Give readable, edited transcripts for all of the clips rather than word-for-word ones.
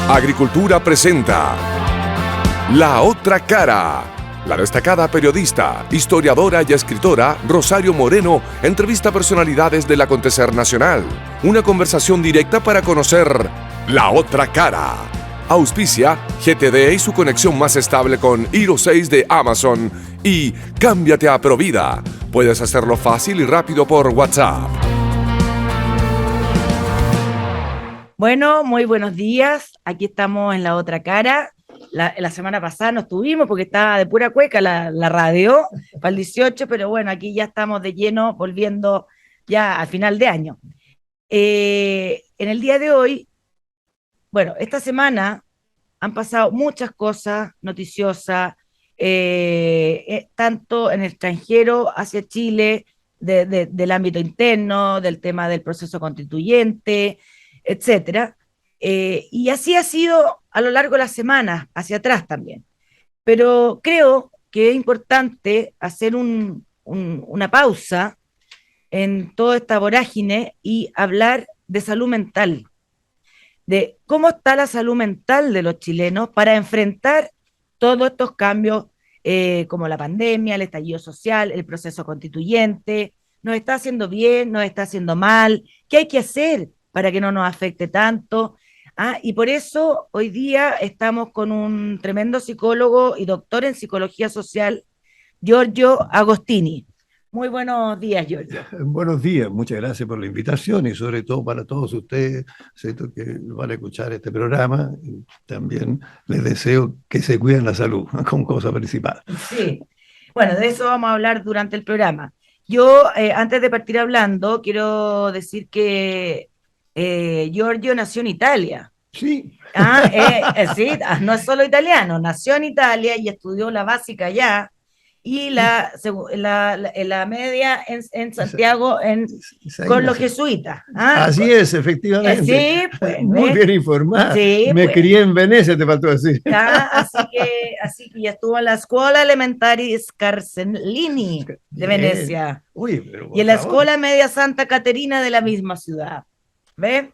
Agricultura presenta La Otra Cara. La destacada periodista, historiadora y escritora Rosario Moreno entrevista personalidades del acontecer nacional. Una conversación directa para conocer la otra cara. Auspicia GTD y su conexión más estable con Hero 6 de Amazon. Y cámbiate a Provida. Puedes hacerlo fácil y rápido por WhatsApp. Bueno, muy buenos días. Aquí estamos en La Otra Cara. La semana pasada no estuvimos porque estaba de pura cueca la radio para el 18, pero bueno, aquí ya estamos de lleno volviendo ya al final de año. En el día de hoy, bueno, esta semana han pasado muchas cosas noticiosas, tanto en el extranjero hacia Chile, del ámbito interno, del tema del proceso constituyente, etcétera. Y así ha sido a lo largo de las semanas, hacia atrás también. Pero creo que es importante hacer una pausa en toda esta vorágine y hablar de salud mental, de cómo está la salud mental de los chilenos para enfrentar todos estos cambios, como la pandemia, el estallido social, el proceso constituyente. ¿Nos está haciendo bien? ¿Nos está haciendo mal? ¿Qué hay que hacer para que no nos afecte tanto? Y por eso hoy día estamos con un tremendo psicólogo y doctor en psicología social, Giorgio Agostini. Muy buenos días, Giorgio. Buenos días, muchas gracias por la invitación y sobre todo para todos ustedes, ¿cierto?, que van a escuchar este programa. Y también les deseo que se cuiden la salud como cosa principal. Sí, bueno, de eso vamos a hablar durante el programa. Yo, antes de partir hablando, quiero decir que Giorgio nació en Italia. Sí. Sí, no es solo italiano, nació en Italia y estudió la básica allá y la media en Santiago con los jesuitas. Así es, efectivamente. Sí, pues, muy bien informada. Sí, me pues. crié en Venecia, te faltó decir. Así que ya estuvo en la Escuela Elementare Scarsellini de Venecia. Uy, pero y en la Escuela Media Santa Caterina de la misma ciudad. ¿Ves?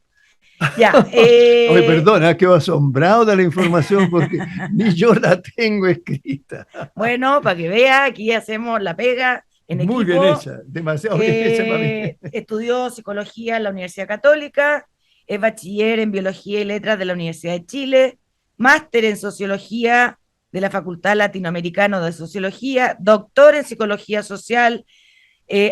Ya. Oye, perdona, quedo asombrado de la información porque ni yo la tengo escrita. Bueno, para que vea, aquí hacemos la pega en equipo. Muy bien hecha, demasiado bien hecha para mí. Estudió psicología en la Universidad Católica, es bachiller en biología y letras de la Universidad de Chile, máster en sociología de la Facultad Latinoamericana de Sociología, doctor en psicología social.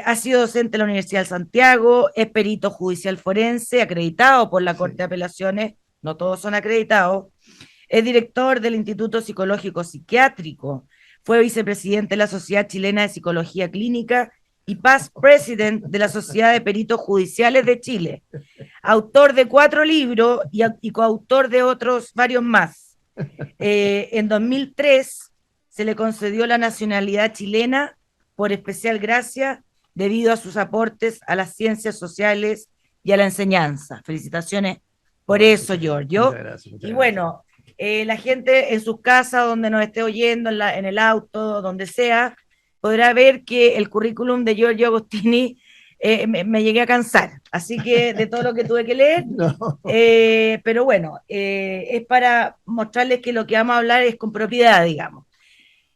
Ha sido docente en la Universidad de Santiago, es perito judicial forense, acreditado por la Corte de Apelaciones, no todos son acreditados, es director del Instituto Psicológico Psiquiátrico, fue vicepresidente de la Sociedad Chilena de Psicología Clínica y past president de la Sociedad de Peritos Judiciales de Chile, autor de 4 libros y coautor de otros varios más. En 2003 se le concedió la nacionalidad chilena por especial gracia debido a sus aportes a las ciencias sociales y a la enseñanza. Felicitaciones por eso, Giorgio. Muchas gracias. Y bueno, la gente en sus casas, donde nos esté oyendo, en el auto, donde sea, podrá ver que el currículum de Giorgio Agostini me llegué a cansar. Así que de todo lo que tuve que leer, no. Pero bueno, es para mostrarles que lo que vamos a hablar es con propiedad, digamos.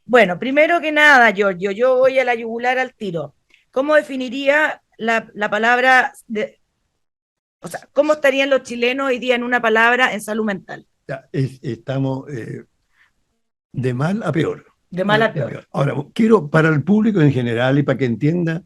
Bueno, primero que nada, Giorgio, yo voy a la yugular al tiro. ¿Cómo definiría la palabra, o sea, cómo estarían los chilenos hoy día en una palabra en salud mental? Ya, estamos de mal a peor. De mal a peor. Ahora, quiero para el público en general y para que entienda,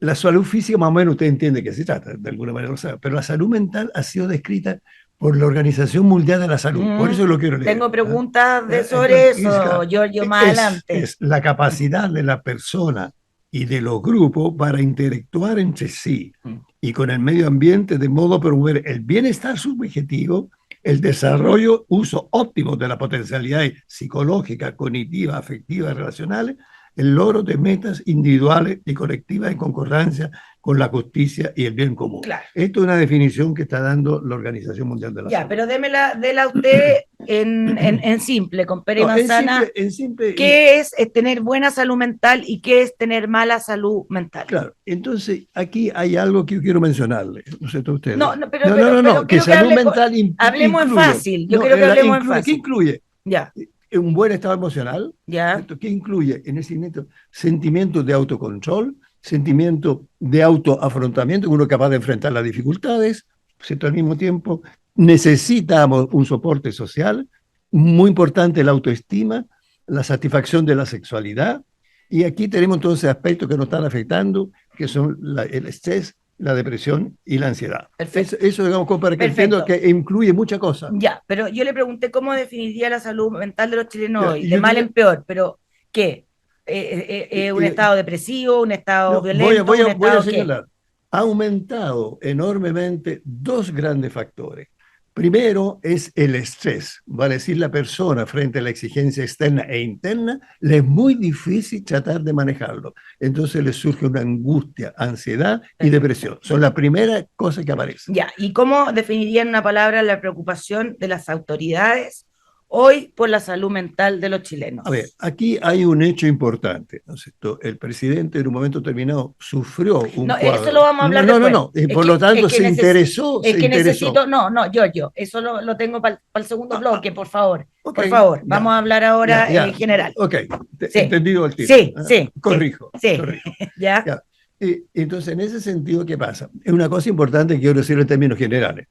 la salud física más o menos usted entiende que se trata, de alguna manera lo sabe, pero la salud mental ha sido descrita por la Organización Mundial de la Salud. Por eso lo quiero leer. Tengo preguntas sobre eso, Giorgio, más adelante. Es la capacidad de la persona y de los grupos para interactuar entre sí y con el medio ambiente de modo a promover el bienestar subjetivo, el desarrollo, uso óptimo de la potencialidad psicológica, cognitiva, afectiva, relacionales el logro de metas individuales y colectivas en concordancia con la justicia y el bien común. Claro. Esto es una definición que está dando la Organización Mundial de la Salud. Ya, pero démela usted en simple, con pera y manzana. En simple, ¿Qué es tener buena salud mental y qué es tener mala salud mental? Claro, entonces aquí hay algo que yo quiero mencionarle, ¿no sé ustedes? No, pero que salud mental hablemos en fácil, yo quiero que hablemos en fácil. ¿Qué incluye? Ya. Un buen estado emocional, ya. ¿Qué incluye en ese sentimiento de autocontrol, sentimiento de autoafrontamiento, uno es capaz de enfrentar las dificultades, ¿cierto? Al mismo tiempo necesitamos un soporte social, muy importante la autoestima, la satisfacción de la sexualidad, y aquí tenemos entonces aspectos que nos están afectando, que son el estrés, la depresión y la ansiedad. Eso digamos, para que entiendo que incluye muchas cosas. Ya, pero yo le pregunté cómo definiría la salud mental de los chilenos hoy, de mal en peor, pero ¿qué? ¿Un estado depresivo, un estado violento? Voy a señalar. Ha aumentado enormemente dos grandes factores. Primero es el estrés, vale decir, la persona frente a la exigencia externa e interna, le es muy difícil tratar de manejarlo. Entonces le surge una angustia, ansiedad y depresión. Son las primeras cosas que aparecen. Ya, ¿y cómo definiría en una palabra la preocupación de las autoridades hoy por la salud mental de los chilenos? A ver, aquí hay un hecho importante, ¿no es cierto? El presidente en un momento determinado sufrió un cuadro. Eso lo vamos a hablar después. Por lo tanto se interesó. Yo, eso lo tengo para el segundo bloque, por favor. Por favor, vamos a hablar ahora en general. Ok, entendido el tiro. Sí. Corrijo. Ya. Entonces, en ese sentido, ¿qué pasa? Es una cosa importante que quiero decir en términos generales,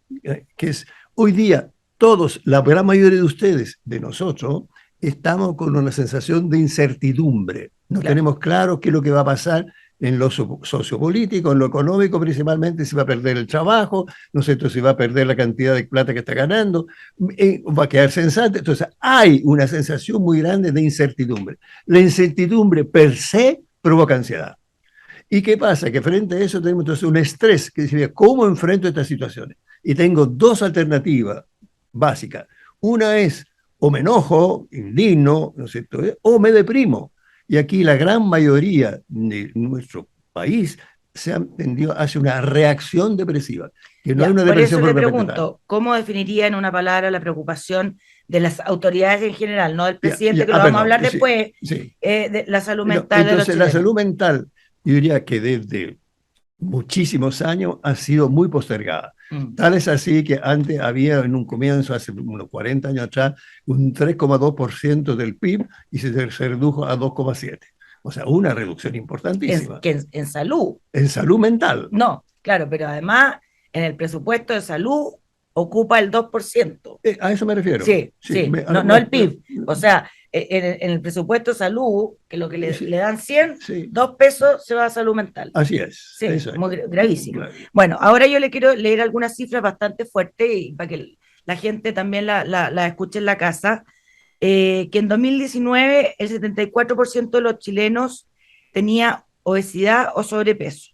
que es hoy día todos, la gran mayoría de ustedes, de nosotros, estamos con una sensación de incertidumbre. No tenemos claro qué es lo que va a pasar en lo sociopolítico, en lo económico principalmente, si va a perder el trabajo, no sé si va a perder la cantidad de plata que está ganando, va a quedar censante. Entonces hay una sensación muy grande de incertidumbre. La incertidumbre per se provoca ansiedad. ¿Y qué pasa? Que frente a eso tenemos entonces un estrés que dice, ¿cómo enfrento estas situaciones? Y tengo dos alternativas básicas. Una es o me enojo, indigno, ¿no es cierto? O me deprimo. Y aquí la gran mayoría de nuestro país se ha tendido hacia una reacción depresiva. Que no hay una depresión por eso le pregunto, ¿cómo definiría en una palabra la preocupación de las autoridades en general, no del presidente, que lo vamos a hablar después, de la salud mental de los chilenos? La salud mental, yo diría que desde muchísimos años ha sido muy postergada. Tal es así que antes había en un comienzo, hace unos 40 años atrás, un 3,2% del PIB y se redujo a 2,7%. O sea, una reducción importantísima. En salud. En salud mental. No, claro, pero además en el presupuesto de salud ocupa el 2%. A eso me refiero. Sí. No el PIB. O sea, en el presupuesto de salud, que lo que le dan 100, 2 pesos se va a salud mental. Así es. Sí, muy gravísimo. Claro. Bueno, ahora yo le quiero leer algunas cifras bastante fuertes y para que la gente también la escuche en la casa. Que en 2019 el 74% de los chilenos tenía obesidad o sobrepeso.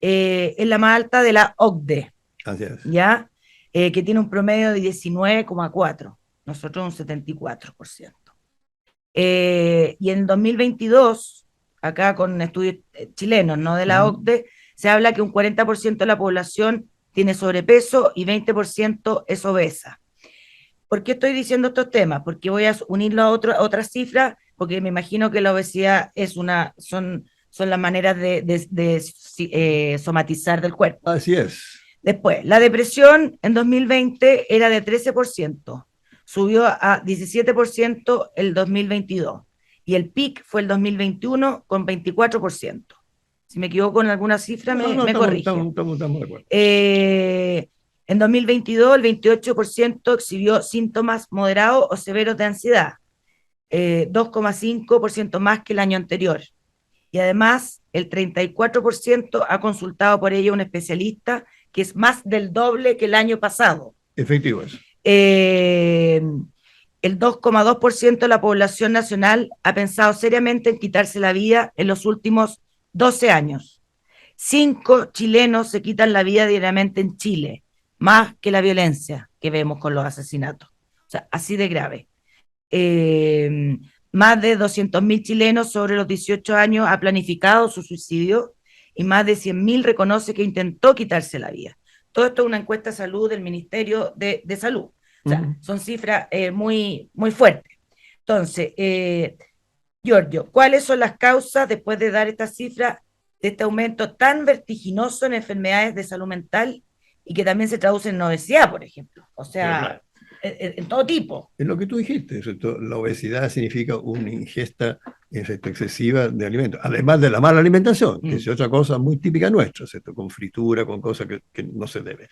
Es la más alta de la OCDE. Así es. ¿Ya? Que tiene un promedio de 19,4%. Nosotros un 74%. Y en 2022, acá con estudios chilenos, no de la OCDE, se habla que un 40% de la población tiene sobrepeso y 20% es obesa. ¿Por qué estoy diciendo estos temas? Porque voy a unirlo a otras cifras, porque me imagino que la obesidad son las maneras de somatizar del cuerpo. Así es. Después, la depresión en 2020 era de 13%. Subió a 17% el 2022 y el pic fue el 2021 con 24%. Si me equivoco en alguna cifra, me corrige. Estamos de acuerdo. En 2022 el 28% exhibió síntomas moderados o severos de ansiedad, 2,5% más que el año anterior. Y además el 34% ha consultado por ello a un especialista, que es más del doble que el año pasado. Efectivo eso. El 2,2% de la población nacional ha pensado seriamente en quitarse la vida en los últimos 12 años. 5 chilenos se quitan la vida diariamente en Chile, más que la violencia que vemos con los asesinatos. O sea, así de grave. más de 200.000 chilenos sobre los 18 años ha planificado su suicidio y más de 100.000 reconoce que intentó quitarse la vida. Todo esto es una encuesta de salud del Ministerio de Salud. O sea, son cifras muy, muy fuertes. Entonces, Giorgio, ¿cuáles son las causas, después de dar estas cifras, de este aumento tan vertiginoso en enfermedades de salud mental y que también se traduce en obesidad, por ejemplo? O sea, Claro, en todo tipo. es lo que tú dijiste, ¿cierto? La obesidad significa una ingesta, ¿cierto?, excesiva de alimentos, además de la mala alimentación, que es otra cosa muy típica nuestra, ¿cierto?, con fritura, con cosas que no se debe.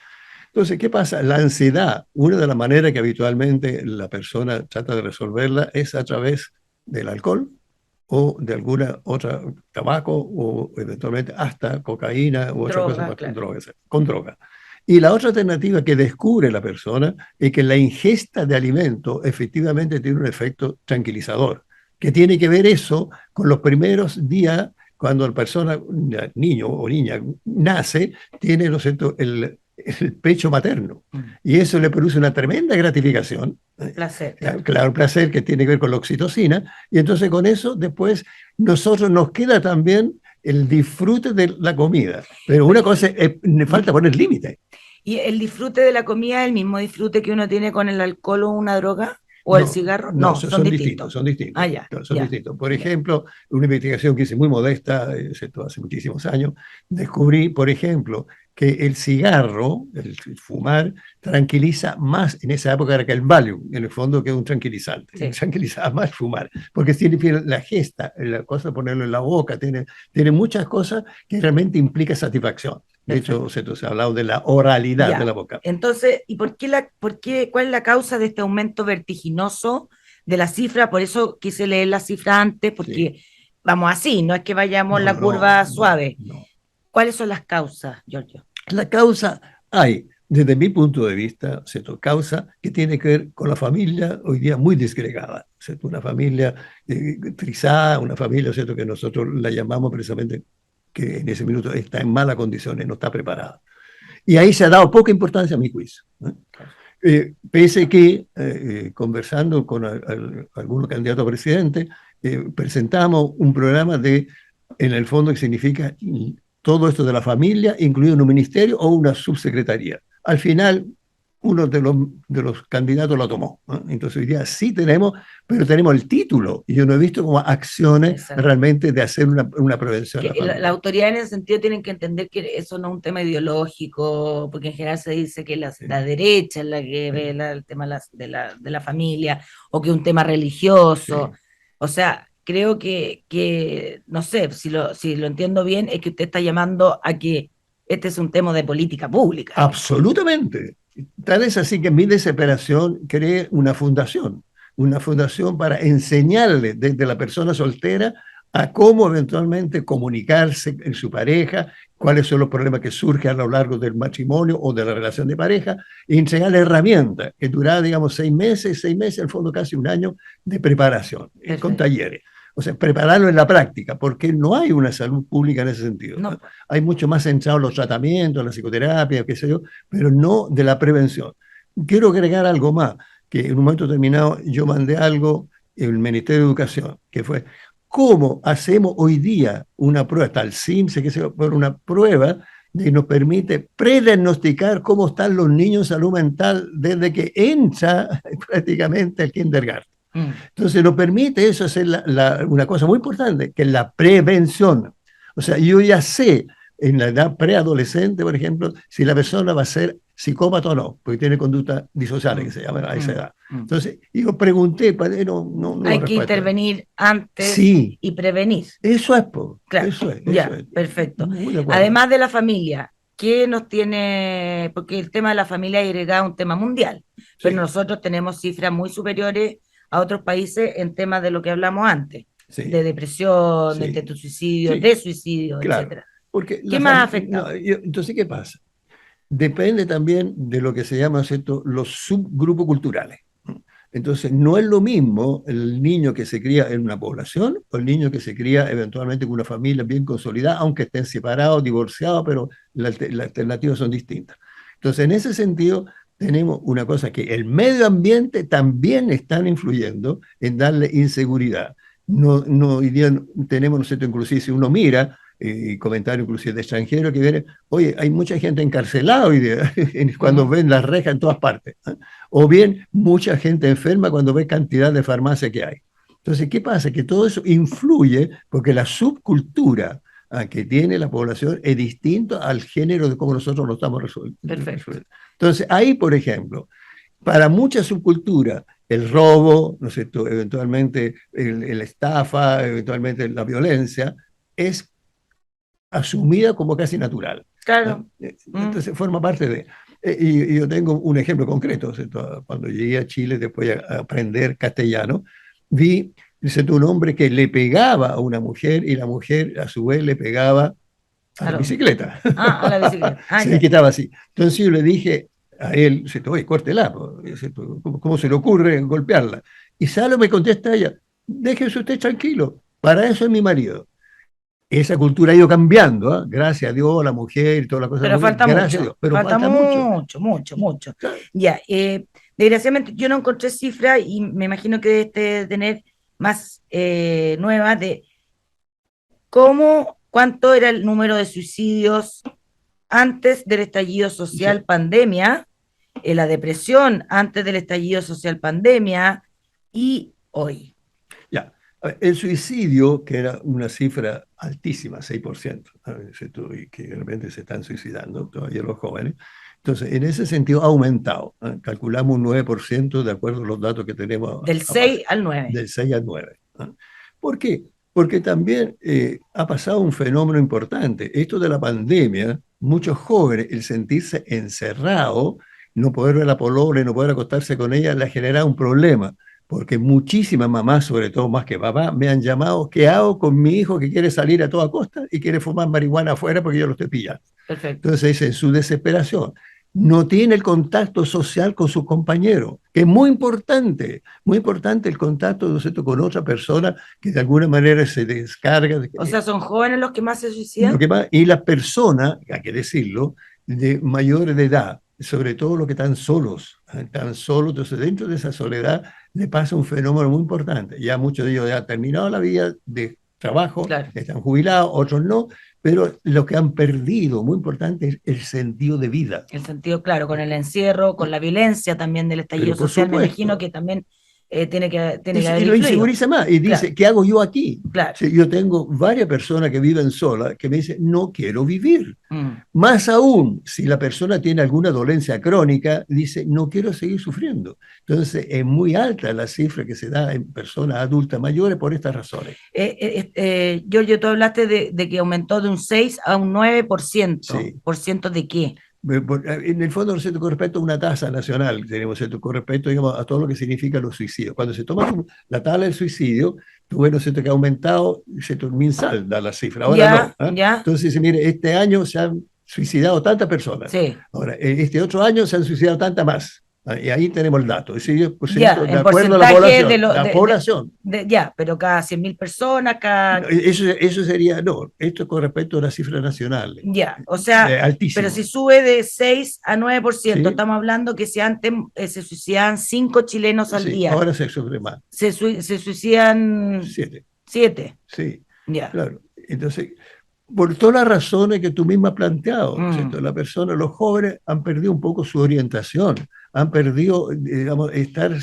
Entonces, ¿qué pasa? La ansiedad, una de las maneras que habitualmente la persona trata de resolverla es a través del alcohol o de alguna otra, tabaco o eventualmente hasta cocaína u otra cosa más, Claro. con droga. Y la otra alternativa que descubre la persona es que la ingesta de alimentos efectivamente tiene un efecto tranquilizador, que tiene que ver eso con los primeros días cuando la persona, niño o niña, nace, tiene, ¿no es cierto?, el pecho materno. Y eso le produce una tremenda gratificación. Placer. Claro, un placer que tiene que ver con la oxitocina. Y entonces con eso después nosotros nos queda también el disfrute de la comida. Pero una cosa es, falta poner límite. ¿Y el disfrute de la comida es el mismo disfrute que uno tiene con el alcohol o una droga? ¿O el cigarro? No, son distintos. Son distintos. Ah, ya, Son distintos. Por ejemplo, una investigación que hice muy modesta, excepto hace muchísimos años, descubrí, por ejemplo, que el cigarro, el fumar, tranquiliza más, en esa época era que el Valium, en el fondo, que es un tranquilizante. Sí. Tranquilizaba más fumar, porque tiene la gesta, la cosa de ponerlo en la boca, tiene muchas cosas que realmente implica satisfacción. De hecho, se ha hablado de la oralidad de la boca. Entonces, ¿y cuál es la causa de este aumento vertiginoso de la cifra? Por eso quise leer la cifra antes, porque vamos así, no es que vayamos la curva suave. ¿Cuáles son las causas, Giorgio? La causa hay, desde mi punto de vista, ¿cierto?, causa que tiene que ver con la familia hoy día muy disgregada, ¿cierto? Una familia trizada, una familia, ¿cierto?, que nosotros la llamamos precisamente que en ese minuto está en malas condiciones, no está preparada. Y ahí se ha dado poca importancia a mi juicio. Pese que, conversando con algunos candidatos a presidente, presentamos un programa de, en el fondo, que significa todo esto de la familia, incluido en un ministerio o una subsecretaría. Al final, uno de los candidatos lo tomó, ¿no? Entonces hoy día sí tenemos, pero tenemos el título, y yo no he visto como acciones realmente de hacer una prevención. La autoridad en ese sentido tienen que entender que eso no es un tema ideológico, porque en general se dice que la derecha es la que ve el tema de la familia, o que es un tema religioso. O sea, creo que no sé, si lo entiendo bien, es que usted está llamando a que este es un tema de política pública. Absolutamente. Tal es así que en mi desesperación creé una fundación para enseñarle desde la persona soltera a cómo eventualmente comunicarse en su pareja, cuáles son los problemas que surgen a lo largo del matrimonio o de la relación de pareja, y enseñarle herramientas que durará, digamos, 6 meses, al fondo casi un año de preparación, con talleres. O sea, prepararlo en la práctica, porque no hay una salud pública en ese sentido. No. Hay mucho más centrado en los tratamientos, en la psicoterapia, qué sé yo, pero no de la prevención. Quiero agregar algo más, que en un momento determinado yo mandé algo en el Ministerio de Educación, que fue, ¿cómo hacemos hoy día una prueba, hasta el CIMSE, que se por una prueba que nos permite prediagnosticar cómo están los niños en salud mental desde que entra prácticamente al kindergarten? Entonces nos permite eso hacer una cosa muy importante, que es la prevención. O sea, yo ya sé en la edad preadolescente, por ejemplo, si la persona va a ser psicópata o no, porque tiene conducta disocial, que se llama a esa edad. Entonces, yo pregunté, no hay que intervenir antes y prevenir. Eso es, claro. Eso es. Perfecto. Además de la familia, ¿qué nos tiene? Porque el tema de la familia agregada es un tema mundial, pero nosotros tenemos cifras muy superiores a otros países en temas de lo que hablamos antes, de depresión, de intento de suicidio, de suicidio, etc. ¿Qué más afecta? Entonces, ¿qué pasa? Depende también de lo que se llama, ¿cierto?, los subgrupos culturales. Entonces, no es lo mismo el niño que se cría en una población o el niño que se cría eventualmente con una familia bien consolidada, aunque estén separados, divorciados, pero las alternativas son distintas. Entonces, en ese sentido, tenemos una cosa que el medio ambiente también están influyendo en darle inseguridad. Hoy día tenemos, ¿no es cierto?, inclusive si uno mira, comentarios inclusive de extranjeros que vienen, oye, hay mucha gente encarcelada hoy día, cuando ven las rejas en todas partes, ¿eh? O bien mucha gente enferma cuando ve cantidad de farmacias que hay. Entonces, ¿qué pasa? Que todo eso influye porque la subcultura que tiene la población es distinto al género de cómo nosotros lo estamos resolviendo. Entonces, ahí, por ejemplo, para muchas subculturas, el robo, ¿no es cierto?, eventualmente el estafa, eventualmente la violencia, es asumida como casi natural. Claro. Entonces forma parte de... Y yo tengo un ejemplo concreto, ¿cierto? Cuando llegué a Chile después a aprender castellano, vi, ¿cierto?, un hombre que le pegaba a una mujer y la mujer a su vez le pegaba a la bicicleta. A la bicicleta. Se le quitaba así. Entonces yo le dije a él, oye, córtela, ¿cómo se le ocurre golpearla? Y Salo me contesta a ella, déjese usted tranquilo, para eso es mi marido. Esa cultura ha ido cambiando, ¿eh? Gracias a Dios, la mujer y toda la cosa. Pero falta mucho, a Dios, pero falta mucho. Claro. Ya, desgraciadamente yo no encontré cifra y me imagino que debe tener más nuevas de cuánto era el número de suicidios antes del estallido social, sí, pandemia, la depresión antes del estallido social pandemia y hoy. Ya, el suicidio, que era una cifra altísima, 6%, y que de repente se están suicidando todavía los jóvenes. Entonces, en ese sentido ha aumentado. Calculamos un 9% de acuerdo a los datos que tenemos. Del 6 al 9. Del 6 al 9. ¿Por qué? Porque también ha pasado un fenómeno importante. Esto de la pandemia, muchos jóvenes, el sentirse encerrado, no poder ver a la polola, no poder acostarse con ella, le ha generado un problema. Porque muchísimas mamás, sobre todo más que papá, me han llamado, ¿qué hago con mi hijo que quiere salir a toda costa y quiere fumar marihuana afuera porque yo lo estoy pillando? Perfecto. Entonces, en su desesperación, no tiene el contacto social con sus compañeros, que es muy importante el contacto, ¿no es cierto?, con otra persona que de alguna manera se descarga. O sea, ¿son jóvenes los que más se suicidan? Y las personas, hay que decirlo, de mayores de edad, sobre todo los que están solos, entonces dentro de esa soledad le pasa un fenómeno muy importante. Ya muchos de ellos ya han terminado la vida de trabajo, claro, están jubilados, otros no, pero lo que han perdido, muy importante, es el sentido de vida. El sentido, claro, con el encierro, con la violencia también del estallido social, me imagino que también tiene que haber y lo inseguriza más, y dice, claro, ¿qué hago yo aquí? Claro. Sí, yo tengo varias personas que viven solas que me dicen, no quiero vivir. Más aún, si la persona tiene alguna dolencia crónica, dice, no quiero seguir sufriendo. Entonces, es muy alta la cifra que se da en personas adultas mayores por estas razones. Giorgio, tú hablaste de que aumentó de un 6 a un 9%. Sí. ¿Por ciento de qué? En el fondo, ¿no? Con respecto a una tasa nacional, tenemos, ¿no?, con respecto, digamos, a todo lo que significa los suicidios. Cuando se toma la tabla del suicidio, tú ves, ¿no?, que ha aumentado, MinSal da la cifra, ahora no. Ya. Entonces dice, mire, este año se han suicidado tantas personas. Sí. Ahora, este otro año se han suicidado tantas más. Y ahí tenemos el dato. Es decir, ya, de acuerdo a la población. Ya, pero cada 100.000 personas, cada... Eso sería, no, esto con respecto a las cifras nacionales. Ya, o sea, altísimo. Pero si sube de 6 a 9%, ¿sí?, estamos hablando que si antes se suicidaban 5 chilenos al día. Ahora se sufre más. Se suicidan 7. Sí, ya. Claro. Entonces, por todas las razones que tú misma has planteado, ¿cierto? La persona, los jóvenes han perdido un poco su orientación, han perdido, digamos, estar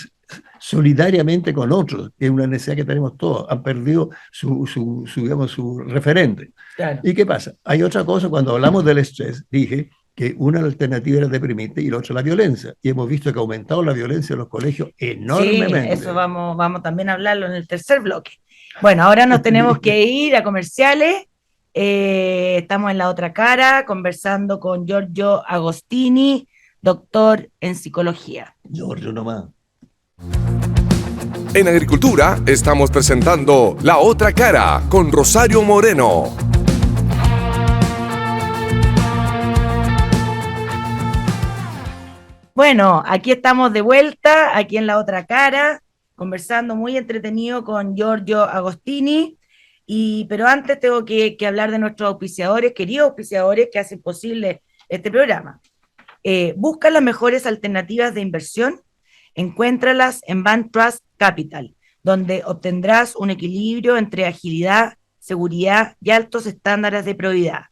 solidariamente con otros, que es una necesidad que tenemos todos, han perdido digamos, su referente. Claro. ¿Y qué pasa? Hay otra cosa, cuando hablamos del estrés, dije que una alternativa era deprimirte y la otra la violencia, y hemos visto que ha aumentado la violencia en los colegios enormemente. Sí, eso vamos también a hablarlo en el tercer bloque. Bueno, ahora nos tenemos que ir a comerciales. Estamos en La Otra Cara conversando con Giorgio Agostini, doctor en psicología. Giorgio nomás. En Agricultura estamos presentando La Otra Cara con Rosario Moreno. Bueno, aquí estamos de vuelta, aquí en La Otra Cara, conversando muy entretenido con Giorgio Agostini. Pero antes tengo que hablar de nuestros auspiciadores, queridos auspiciadores, que hacen posible este programa. Busca las mejores alternativas de inversión, encuéntralas en Bank Trust Capital, donde obtendrás un equilibrio entre agilidad, seguridad y altos estándares de probidad.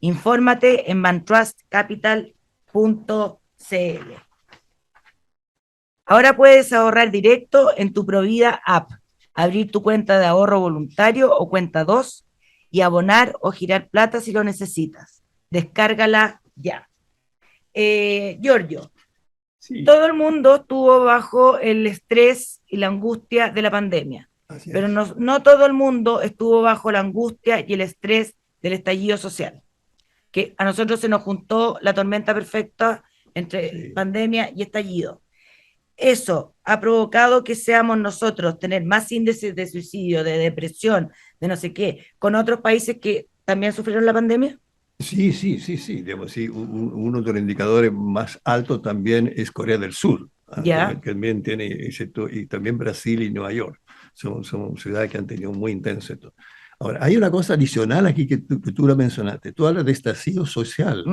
Infórmate en banktrustcapital.cl. Ahora puedes ahorrar directo en tu Provida app, abrir tu cuenta de ahorro voluntario o cuenta 2 y abonar o girar plata si lo necesitas. Descárgala ya. Giorgio, Sí, todo el mundo estuvo bajo el estrés y la angustia de la pandemia, así pero es. no todo el mundo estuvo bajo la angustia y el estrés del estallido social, que a nosotros se nos juntó la tormenta perfecta entre Sí. pandemia y estallido. Eso ha provocado que seamos nosotros tener más índices de suicidio, de depresión, de no sé qué, con otros países que también sufrieron la pandemia. Sí, sí, sí, sí. Digamos, sí, uno de los indicadores más altos también es Corea del Sur, Ya, que también tiene, y también Brasil y Nueva York. Son ciudades que han tenido muy intenso esto. Ahora, hay una cosa adicional aquí que tú la mencionaste. Tú hablas de estallido social.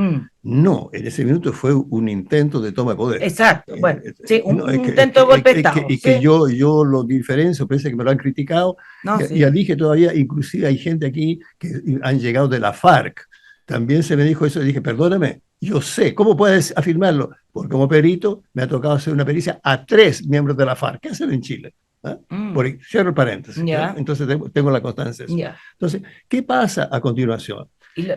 No, en ese minuto fue un intento de toma de poder. exacto. Bueno, sí, No, un intento de golpe de Estado. y que Sí, yo lo diferencio, parece que me lo han criticado, no, y sí. ya dije todavía, inclusive hay gente aquí que han llegado de la FARC. También se me dijo eso y dije, perdóname, yo sé, ¿cómo puedes afirmarlo? Porque como perito me ha tocado hacer una pericia a 3 miembros de la FARC. ¿Qué hacen en Chile? ¿Ah? Cierro el paréntesis. Ya, Entonces tengo la constancia de eso. ya. Entonces, ¿qué pasa a continuación?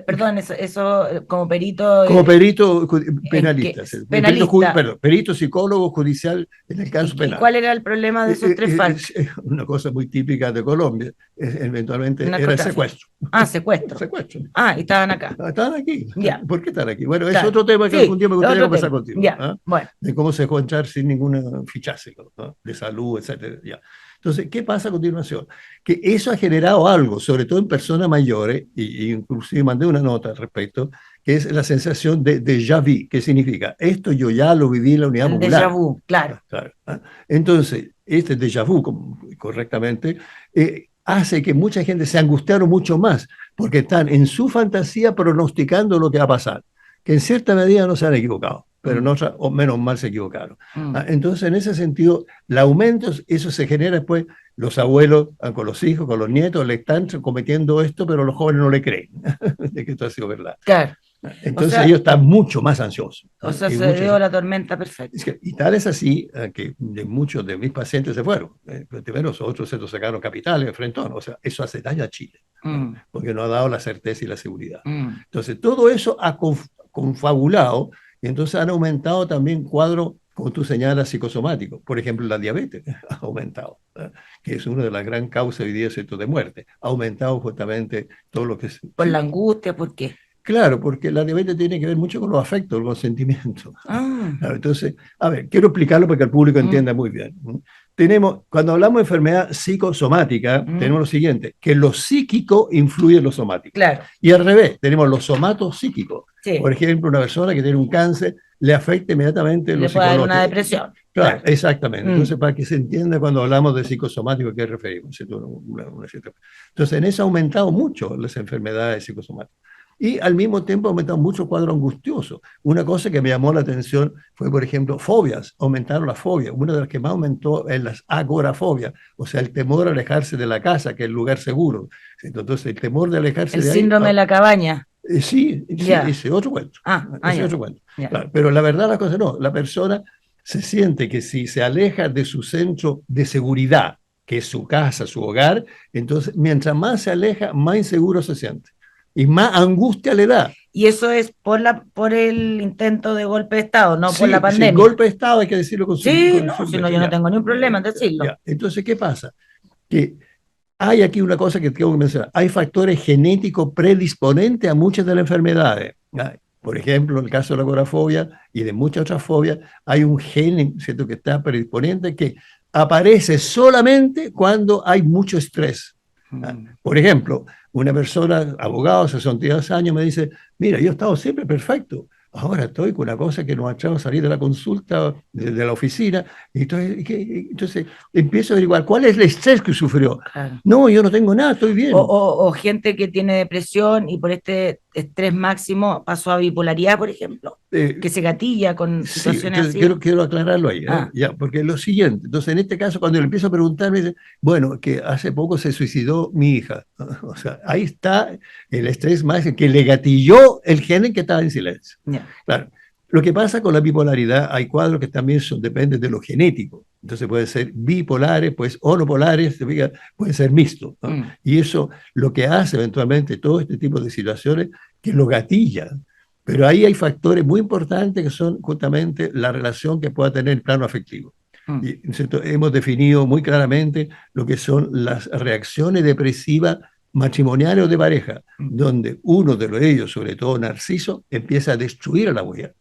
Perdón, eso como perito, Como perito ¿en qué? penalista, Penalista. perito psicólogo judicial en el caso ¿Y penal. cuál era el problema de esos 3 FARC? Es una cosa muy típica de Colombia. Eventualmente era el Narcotráfico. secuestro. Ah, secuestro. Secuestro. Ah, y estaban acá. Están aquí. Ya, ¿Por qué están aquí? Bueno, es claro. otro tema que Sí, algún día me gustaría otro conversar tema. contigo. Ya, ¿Ah? bueno. De cómo se dejó entrar sin ningún fichaje, ¿no? De salud, etcétera. Ya. Entonces, ¿qué pasa a continuación? Que eso ha generado algo, sobre todo en personas mayores, y inclusive mandé una nota al respecto, que es la sensación de déjà vu, que significa, esto yo ya lo viví en la Unidad El Popular. déjà vu, claro. Claro, ¿ah? Entonces, este déjà vu, correctamente, hace que mucha gente se angustiaron mucho más, porque están en su fantasía pronosticando lo que va a pasar, que en cierta medida no se han equivocado, pero en otra, o menos mal se equivocaron. Entonces, en ese sentido, el aumento, eso se genera después, los abuelos con los hijos, con los nietos, le están cometiendo esto, pero los jóvenes no le creen de que esto ha sido verdad. Claro. Entonces O sea, ellos están mucho más ansiosos. O sea, Y se dio la tormenta perfecta. y tal es así que muchos de mis pacientes se fueron. Primero, otros se sacaron capitales, enfrentón. O sea, eso hace daño a Chile, porque no ha dado la certeza y la seguridad. Entonces, todo eso ha confabulado y entonces han aumentado también cuadros, como tú señalas, psicosomáticos. Por ejemplo, la diabetes ha aumentado, que es una de las grandes causas hoy día de muerte. Ha aumentado justamente todo lo que es... Por la angustia, ¿por qué? Claro, porque la diabetes tiene que ver mucho con los afectos, con los sentimientos. Ah, Claro, entonces, a ver, quiero explicarlo para que el público entienda muy bien. Cuando hablamos de enfermedad psicosomática, tenemos lo siguiente, que lo psíquico influye en lo somático. claro. Y al revés, tenemos los somatos psíquicos. Sí. Por ejemplo, una persona que tiene un cáncer le afecta inmediatamente Le lo puede dar psicológico. una depresión. Claro, exactamente. Entonces, para que se entienda cuando hablamos de psicosomático, ¿a qué referimos? Entonces, en eso ha aumentado mucho las enfermedades psicosomáticas. Y al mismo tiempo ha aumentado mucho cuadro angustioso. Una cosa que me llamó la atención fue, por ejemplo, fobias. Aumentaron las fobias. Una de las que más aumentó es las agorafobias, o sea, el temor a alejarse de la casa, que es el lugar seguro. Entonces, el temor de alejarse El de ahí... síndrome de la cabaña. Sí, Ya. ese otro cuento. Ese ya. otro cuento. Ya. Claro, pero la verdad, la cosa no. La persona se siente que si se aleja de su centro de seguridad, que es su casa, su hogar, entonces, mientras más se aleja, más inseguro se siente. Y más angustia le da. Y eso es por el intento de golpe de Estado, no por la pandemia. El golpe de Estado hay que decirlo con su... Sí, si no, yo no tengo ningún problema en decirlo. Ya. Entonces, ¿qué pasa? Que hay aquí una cosa que tengo que mencionar. Hay factores genéticos predisponentes a muchas de las enfermedades. Por ejemplo, en el caso de la agorafobia y de muchas otras fobias, hay un gen, ¿cierto?, que está predisponente que aparece solamente cuando hay mucho estrés. Por ejemplo, una persona, abogado, 62 años, me dice, mira, yo he estado siempre perfecto. Ahora estoy con una cosa que nos ha echado a salir de la consulta, de la oficina, y entonces empiezo a averiguar cuál es el estrés que sufrió. Claro. No, yo no tengo nada, estoy bien. O gente que tiene depresión y por este estrés máximo pasó a bipolaridad, por ejemplo, que se gatilla con Sí, situaciones entonces así. quiero aclararlo ahí, Ah, ya, porque es lo siguiente. Entonces, en este caso, cuando le empiezo a preguntar, me dice, bueno, que hace poco se suicidó mi hija. O sea, ahí está el estrés más que le gatilló el gen que estaba en silencio. ya. Claro. Lo que pasa con la bipolaridad, hay cuadros que también dependen de lo genético. Entonces pueden ser bipolares, pues monopolares, pueden ser mixtos, ¿no? Mm. Y eso lo que hace eventualmente todo este tipo de situaciones que lo gatilla. Pero ahí hay factores muy importantes que son justamente la relación que pueda tener el plano afectivo. Mm. Y, ¿cierto? Hemos definido muy claramente lo que son las reacciones depresivas matrimoniales o de pareja, donde uno de ellos, sobre todo Narciso, empieza a destruir a la mujer.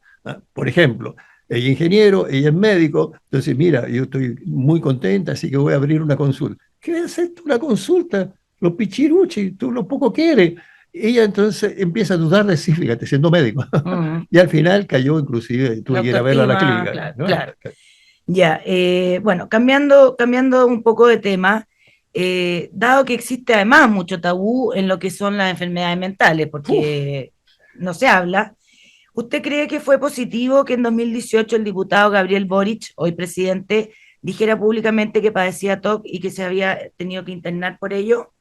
Por ejemplo, ella es ingeniero, ella es médico, entonces mira, yo estoy muy contenta, así que voy a abrir una consulta. ¿Qué es esto, una consulta? Los pichiruchi, tú lo poco quieres. Ella entonces empieza a dudar de sí, fíjate, siendo médico. Y al final cayó inclusive, tuve que ir a verla a la clínica. Claro, ¿no? claro. Ya, bueno, cambiando un poco de tema, dado que existe además mucho tabú en lo que son las enfermedades mentales, porque no se habla, ¿usted cree que fue positivo que en 2018 el diputado Gabriel Boric, hoy presidente, dijera públicamente que padecía TOC y que se había tenido que internar por ello?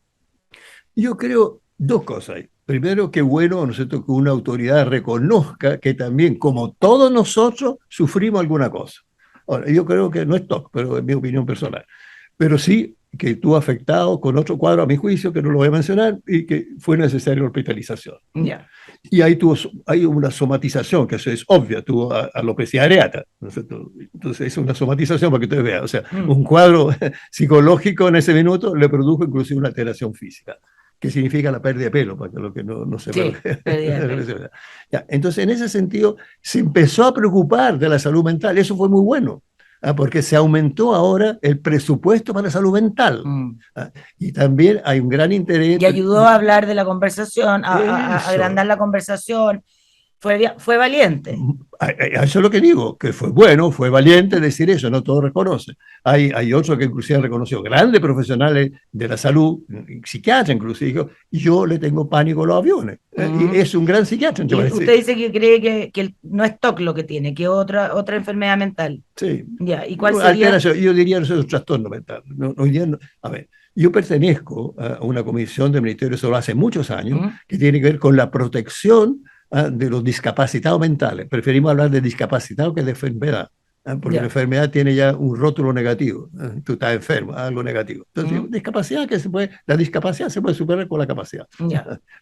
Yo creo dos cosas. Primero, que bueno, ¿no es cierto?, que una autoridad reconozca que también, como todos nosotros, sufrimos alguna cosa. Ahora, yo creo que no es TOC, pero es mi opinión personal. Pero sí que estuvo afectado con otro cuadro, a mi juicio, que no lo voy a mencionar, y que fue necesaria hospitalización. Ya. Y ahí hay una somatización, que eso es obvia, tuvo alopecia areata, ¿no es cierto? Entonces es una somatización para que usted vea, o sea, un cuadro psicológico en ese minuto le produjo inclusive una alteración física, que significa la pérdida de pelo, para que lo que no se Sí, pérdida de pelo. Ya, entonces, en ese sentido, se empezó a preocupar de la salud mental, eso fue muy bueno. Porque se aumentó ahora el presupuesto para salud mental. Y también hay un gran interés. Y ayudó a hablar de la conversación, a agrandar la conversación. Fue valiente. Eso es lo que digo, que fue bueno, fue valiente decir eso, no todos reconocen. Hay otros que inclusive han reconocido, grandes profesionales de la salud, psiquiatras inclusive, dijo, yo le tengo pánico a los aviones. Y es un gran psiquiatra. Y usted dice que cree que no es TOC lo que tiene, que otra enfermedad mental. Sí. Ya, ¿y cuál sería? Yo diría que eso es un trastorno mental. Hoy día a ver, yo pertenezco a una comisión del Ministerio de Salud hace muchos años que tiene que ver con la protección de los discapacitados mentales. Preferimos hablar de discapacitado que de enfermedad, porque la enfermedad tiene ya un rótulo negativo. Tú estás enfermo, algo negativo. Entonces, discapacidad la discapacidad se puede superar con la capacidad.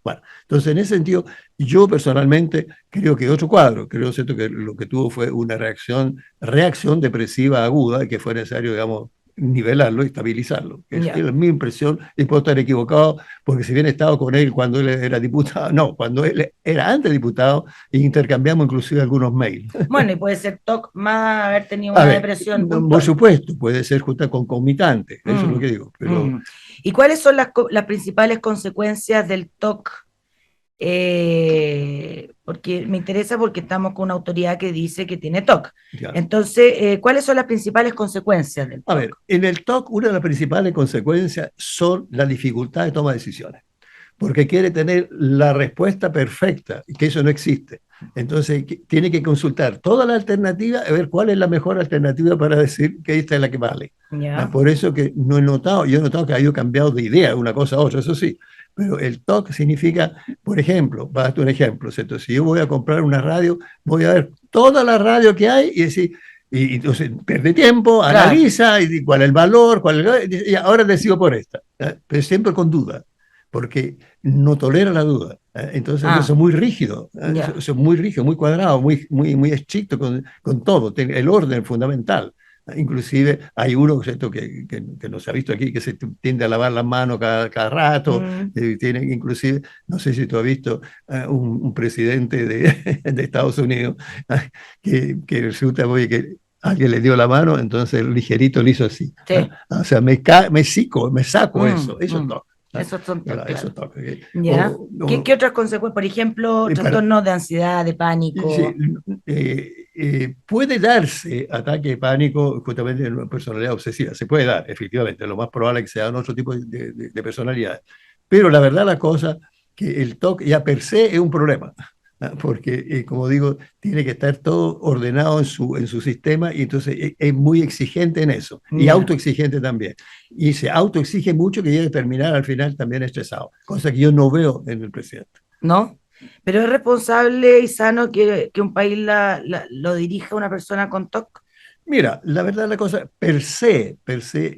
Bueno, entonces en ese sentido, yo personalmente creo que otro cuadro, creo ¿cierto?, que lo que tuvo fue una reacción depresiva aguda, que fue necesario, digamos, nivelarlo y estabilizarlo. Es mi impresión, y puedo estar equivocado, porque si bien he estado con él cuando él era diputado, no, cuando él era antes diputado, intercambiamos inclusive algunos mails. Bueno, y puede ser TOC más haber tenido una depresión. Por supuesto, puede ser justo concomitante, eso es lo que digo. Pero... ¿Y cuáles son las principales consecuencias del TOC? Porque me interesa porque estamos con una autoridad que dice que tiene TOC. Entonces, ¿cuáles son las principales consecuencias del TOC? A ver, en el TOC una de las principales consecuencias son la dificultad de toma de decisiones, porque quiere tener la respuesta perfecta, y que eso no existe. Entonces, tiene que consultar toda la alternativa y ver cuál es la mejor alternativa para decir que esta es la que vale. Por eso que yo he notado que ha ido cambiado de idea una cosa a otra, eso sí. Pero el TOC significa, por ejemplo, para darte un ejemplo, ¿cierto? Si yo voy a comprar una radio, voy a ver toda la radio que hay y decir, y entonces pierde tiempo, analiza, y cuál es el valor, y ahora decido por esta. Pero siempre con duda, porque no tolera la duda. Entonces eso es muy rígido, eso es muy rígido, muy cuadrado, muy estricto con todo, el orden fundamental. Inclusive hay uno que no se ha visto aquí, que se tiende a lavar las manos cada rato. Tiene inclusive, no sé si tú has visto un presidente de Estados Unidos que resulta que alguien le dio la mano, entonces el ligerito le hizo así. O sea, me saco eso es todo. Esos son TOC, claro. Esos TOC. ¿Ya? ¿Qué otras consecuencias? Por ejemplo, trastornos de ansiedad, de pánico. Sí, puede darse ataque de pánico justamente en una personalidad obsesiva. Se puede dar, efectivamente. Lo más probable es que sea en otro tipo de personalidad. Pero la verdad, la cosa que el TOC ya per se es un problema. Porque, como digo, tiene que estar todo ordenado en su sistema y entonces es muy exigente en eso y autoexigente también. Y se autoexige mucho que llega a terminar al final también estresado, cosa que yo no veo en el presidente. ¿No? Pero es responsable y sano que un país lo dirija una persona con TOC. Mira, la verdad la cosa, per se,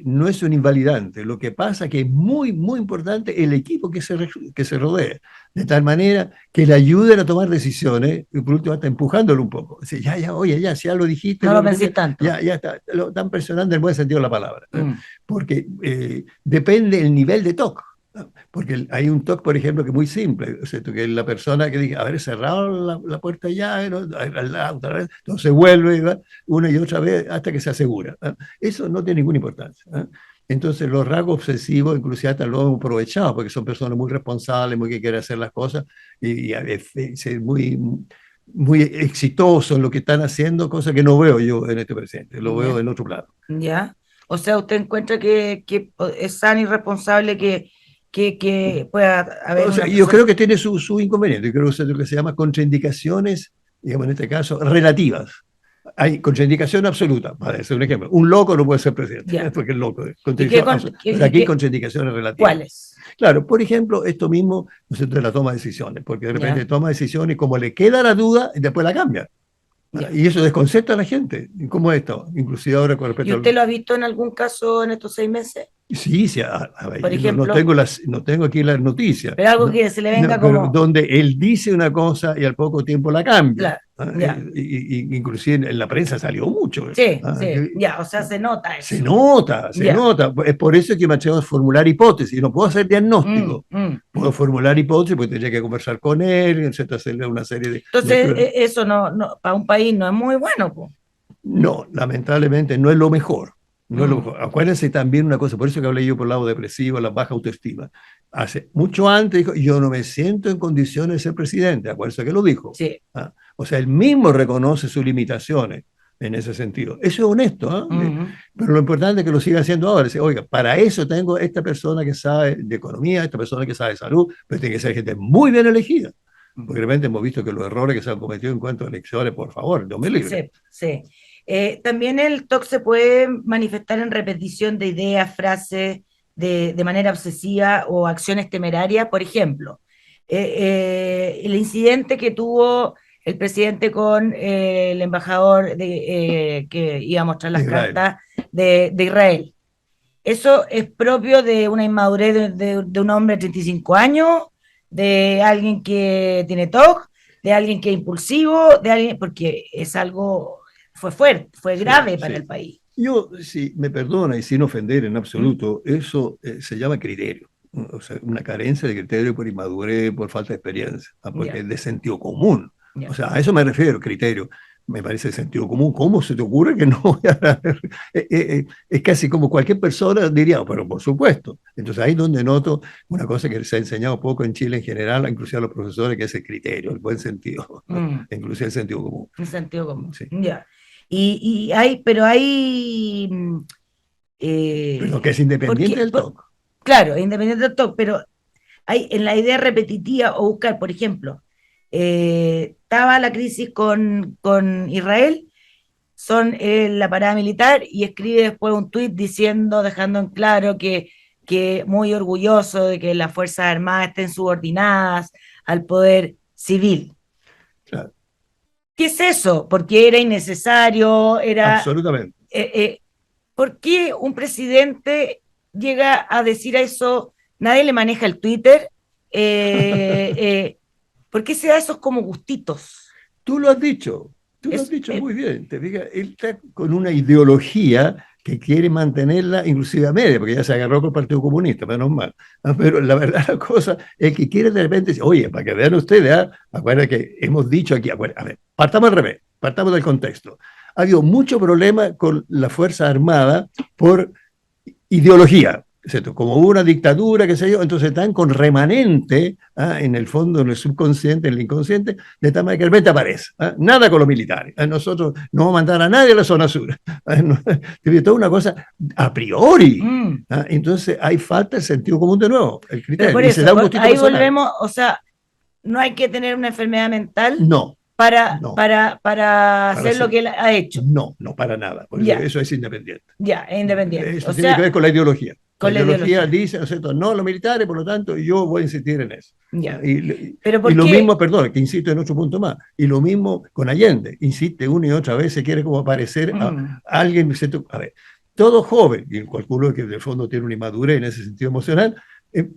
no es un invalidante. Lo que pasa es que es muy, muy importante el equipo que se rodee, de tal manera que le ayuden a tomar decisiones y por último hasta empujándolo un poco. O sea, oye, si ya lo dijiste. No lo pensé tanto. Ya está, lo están presionando en el buen sentido de la palabra. Porque depende el nivel de TOC. Porque hay un TOC, por ejemplo, que es muy simple, o sea, que la persona que dice, haber cerrado la puerta ya, ¿no? Entonces vuelve, ¿va? Una y otra vez hasta que se asegura. Eso no tiene ninguna importancia. Entonces los rasgos obsesivos, inclusive hasta lo hemos aprovechado, porque son personas muy responsables, muy que quieren hacer las cosas y ser muy, muy exitosos en lo que están haciendo, cosa que no veo yo en este presidente, lo veo en otro plano. Ya, o sea, ¿usted encuentra que es sano y responsable que pueda haber... O sea, yo creo que tiene su inconveniente, creo que es lo que se llama contraindicaciones, digamos en este caso, relativas. Hay contraindicación absoluta, para decir un ejemplo. Un loco no puede ser presidente, porque es loco. Aquí hay contraindicaciones relativas. ¿Cuáles? Claro, por ejemplo, esto mismo, ¿no es cierto?, de la toma de decisiones, porque de repente toma decisiones, como le queda la duda, y después la cambia. Y eso desconcerta a la gente. ¿Cómo es esto? Inclusive ahora con respecto ¿Y usted lo ha visto en algún caso en estos 6 meses? Sí, a ver, por ejemplo, no tengo aquí las noticias. Pero algo que se le venga como... Donde él dice una cosa y al poco tiempo la cambia. Claro, inclusive en la prensa salió mucho. Sí, o sea, se nota eso. Se nota. Es por eso que me atrevo a formular hipótesis. No puedo hacer diagnóstico. Puedo formular hipótesis porque tendría que conversar con él, etc., hacerle una serie de... Entonces, eso no, para un país no es muy bueno, po. No, lamentablemente no es lo mejor. No es lo mejor. Acuérdense también una cosa, por eso que hablé yo por el lado depresivo, la baja autoestima. Hace mucho antes dijo, yo no me siento en condiciones de ser presidente. Acuérdense que lo dijo. Sí. O sea, él mismo reconoce sus limitaciones en ese sentido. Eso es honesto, pero lo importante es que lo siga haciendo ahora. Dice, oiga, para eso tengo esta persona que sabe de economía, esta persona que sabe de salud, pero tiene que ser gente muy bien elegida. Porque de repente hemos visto que los errores que se han cometido en cuanto a elecciones, por favor, no me libre. Sí. También el TOC se puede manifestar en repetición de ideas, frases, de manera obsesiva o acciones temerarias. Por ejemplo, el incidente que tuvo el presidente con el embajador que iba a mostrar las cartas de Israel. Eso es propio de una inmadurez de un hombre de 35 años, de alguien que tiene TOC, de alguien que es impulsivo, de alguien, porque es algo, fue fuerte, fue grave para el país. Yo, si me perdona y sin ofender en absoluto, eso se llama criterio. O sea, una carencia de criterio por inmadurez, por falta de experiencia, porque es de sentido común. O sea, a eso me refiero, criterio. Me parece de sentido común. ¿Cómo se te ocurre que no voy a... es casi como cualquier persona diría, pero por supuesto. Entonces ahí es donde noto una cosa que se ha enseñado poco en Chile en general, inclusive a los profesores, que es el criterio, el buen sentido, inclusive el sentido común. El sentido común, sí. Ya. Pero hay... pero que es independiente del TOC. Claro, independiente del TOC, pero hay en la idea repetitiva o buscar, por ejemplo, estaba la crisis con Israel, son la parada militar y escribe después un tuit dejando en claro que muy orgulloso de que las Fuerzas Armadas estén subordinadas al poder civil. Claro. ¿Qué es eso? Porque era innecesario, era... Absolutamente. ¿Por qué un presidente llega a decir eso? Nadie le maneja el Twitter. ¿Por qué se da esos como gustitos? Tú lo has dicho muy bien. Te fijas, él está con una ideología que quiere mantenerla inclusive a media, porque ya se agarró con el Partido Comunista, menos mal. Pero la verdad la cosa es que quiere de repente decir, oye, para que vean ustedes, acuérdense que hemos dicho aquí, a ver, partamos al revés, partamos del contexto. Ha habido mucho problema con la Fuerza Armada por ideología. ¿cierto? Como hubo una dictadura, qué sé yo, entonces están con remanente, en el fondo, en el subconsciente, en el inconsciente, de tal manera que de repente aparece. Nada con los militares. Nosotros no vamos a mandar a nadie a la zona sur. No, toda una cosa a priori. Entonces hay falta el sentido común de nuevo, el criterio. Pero por y eso, se da un gustito ahí personal. volvemos, o sea, no hay que tener una enfermedad mental No. para hacer hacer, lo que él ha hecho. No, no para nada. Porque eso es independiente. Ya, es independiente. Eso tiene que ver con la ideología. Con la ideología dice, ¿no es cierto? No los militares, por lo tanto, yo voy a insistir en eso. Ya. Pero ¿por qué? Mismo, perdón, que insisto en otro punto más, y lo mismo con Allende, insiste una y otra vez, se quiere como aparecer a alguien, a ver, todo joven, y calculo que de fondo tiene una inmadurez en ese sentido emocional,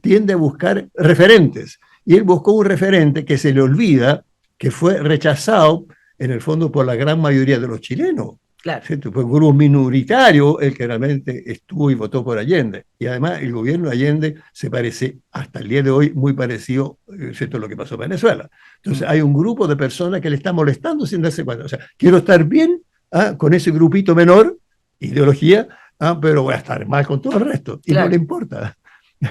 tiende a buscar referentes. Y él buscó un referente que se le olvida que fue rechazado, en el fondo, por la gran mayoría de los chilenos. Claro. ¿Cierto? Fue un grupo minoritario el que realmente estuvo y votó por Allende. Y además el gobierno de Allende se parece, hasta el día de hoy, muy parecido, ¿cierto?, a lo que pasó en Venezuela. Entonces hay un grupo de personas que le están molestando sin darse cuenta. O sea, quiero estar bien con ese grupito menor, ideología, pero voy a estar mal con todo el resto. Y no le importa.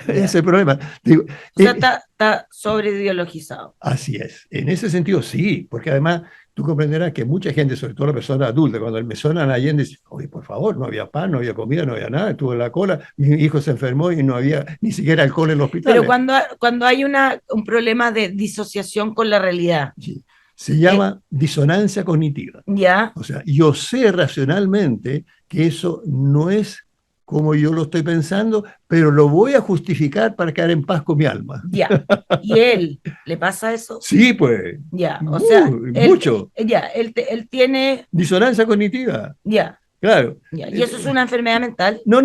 Ese es el problema. Digo, o sea, está sobreideologizado. Así es. En ese sentido, sí, porque además tú comprenderás que mucha gente, sobre todo la persona adulta, cuando me suenan a Allende, dice, oye, por favor, no había pan, no había comida, no había nada, estuvo en la cola, mi hijo se enfermó y no había ni siquiera alcohol en el hospital. Pero cuando hay un problema de disociación con la realidad. Sí. Se llama disonancia cognitiva. Ya. O sea, yo sé racionalmente que eso no es como yo lo estoy pensando, pero lo voy a justificar para quedar en paz con mi alma. Ya. ¿Y él le pasa eso? Sí, pues. Ya. O sea, mucho. Él tiene disonancia cognitiva. Ya. Claro. Ya. ¿Y eso es una enfermedad mental? No.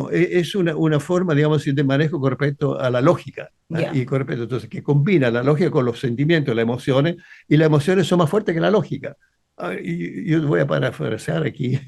Es una forma, digamos, de manejo con respecto a la lógica. Y con respecto, entonces, que combina la lógica con los sentimientos, las emociones, y las emociones son más fuertes que la lógica. Y yo voy a parafrasear aquí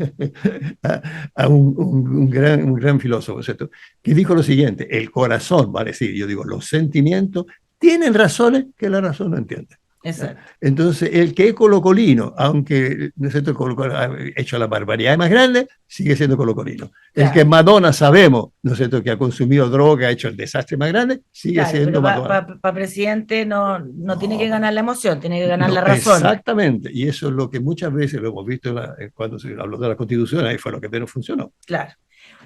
a un gran filósofo, ¿cierto?, que dijo lo siguiente: el corazón, vale decir, yo digo, los sentimientos tienen razones que la razón no entiende. Exacto. Entonces, el que es colocolino, aunque ¿no es cierto?, ha hecho la barbaridad más grande, sigue siendo colocolino. Claro. El que Madonna sabemos, ¿no es cierto?, que ha consumido droga, ha hecho el desastre más grande, sigue siendo Madonna. Para presidente no tiene que ganar la emoción, tiene que ganar la razón. Exactamente, y eso es lo que muchas veces lo hemos visto cuando se habló de la Constitución, ahí fue lo que menos funcionó. Claro.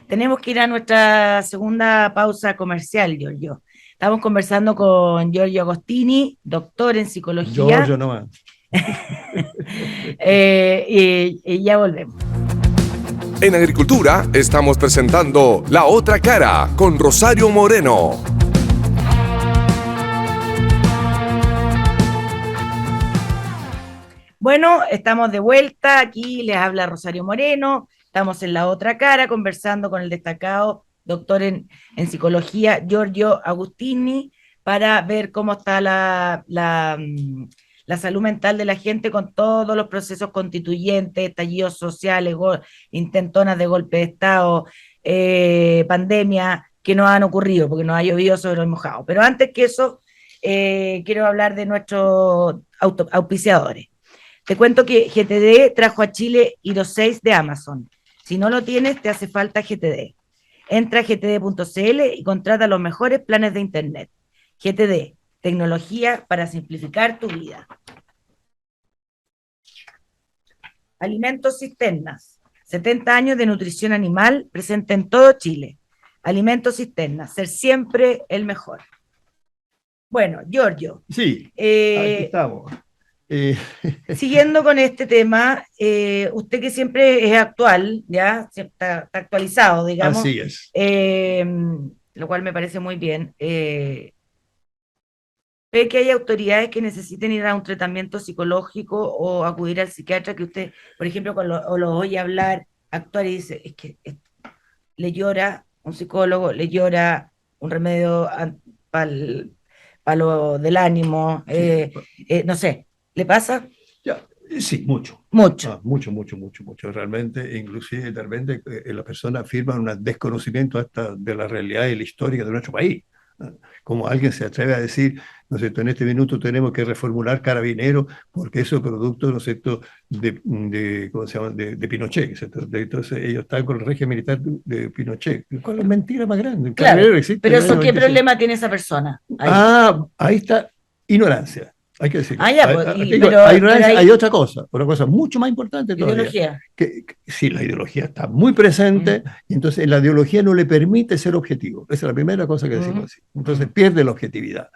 Tenemos que ir a nuestra segunda pausa comercial, Giorgio. Estamos conversando con Giorgio Agostini, doctor en psicología. Giorgio nomás. y ya volvemos. En Agricultura estamos presentando La Otra Cara con Rosario Moreno. Bueno, estamos de vuelta. Aquí les habla Rosario Moreno. Estamos en La Otra Cara conversando con el destacado doctor en psicología, Giorgio Agostini, para ver cómo está la salud mental de la gente con todos los procesos constituyentes, estallidos sociales, intentonas de golpe de Estado, pandemia, que nos han ocurrido, porque nos ha llovido sobre el mojado. Pero antes que eso, quiero hablar de nuestros auspiciadores. Te cuento que GTD trajo a Chile Hero 6 de Amazon. Si no lo tienes, te hace falta GTD. Entra a gtd.cl y contrata los mejores planes de internet. GTD, tecnología para simplificar tu vida. Alimentos Cisternas, 70 años de nutrición animal presente en todo Chile. Alimentos Cisternas, ser siempre el mejor. Bueno, Giorgio. Sí, aquí estamos. Siguiendo con este tema, usted que siempre es actual, ya está actualizado, digamos. Así es. Lo cual me parece muy bien. ¿Ve que hay autoridades que necesiten ir a un tratamiento psicológico o acudir al psiquiatra, que usted, por ejemplo, cuando lo oye hablar, actuar y dice, es que le llora un psicólogo, le llora un remedio para lo del ánimo, no sé, ¿le pasa? Ya, sí, mucho. Mucho. Mucho. Realmente, inclusive, de repente, las personas afirman un desconocimiento hasta de la realidad y la historia de nuestro país. Como alguien se atreve a decir, ¿no es cierto?, en este minuto tenemos que reformular Carabineros porque eso es producto, ¿no es cierto?, ¿cómo se llama?, de Pinochet, ¿no es cierto? Entonces ellos están con el régimen militar de Pinochet. ¿Cuál es la mentira más grande? Claro, Carabineros existe pero desde el eso, año ¿qué 26. problema tiene esa persona? Ahí. Ahí está ignorancia. Hay que decirlo. Ya, pues, Hay ignorancia, hay otra cosa, una cosa mucho más importante todavía. Ideología. Sí, la ideología está muy presente, y entonces la ideología no le permite ser objetivo. Esa es la primera cosa que decimos así. Entonces pierde la objetividad.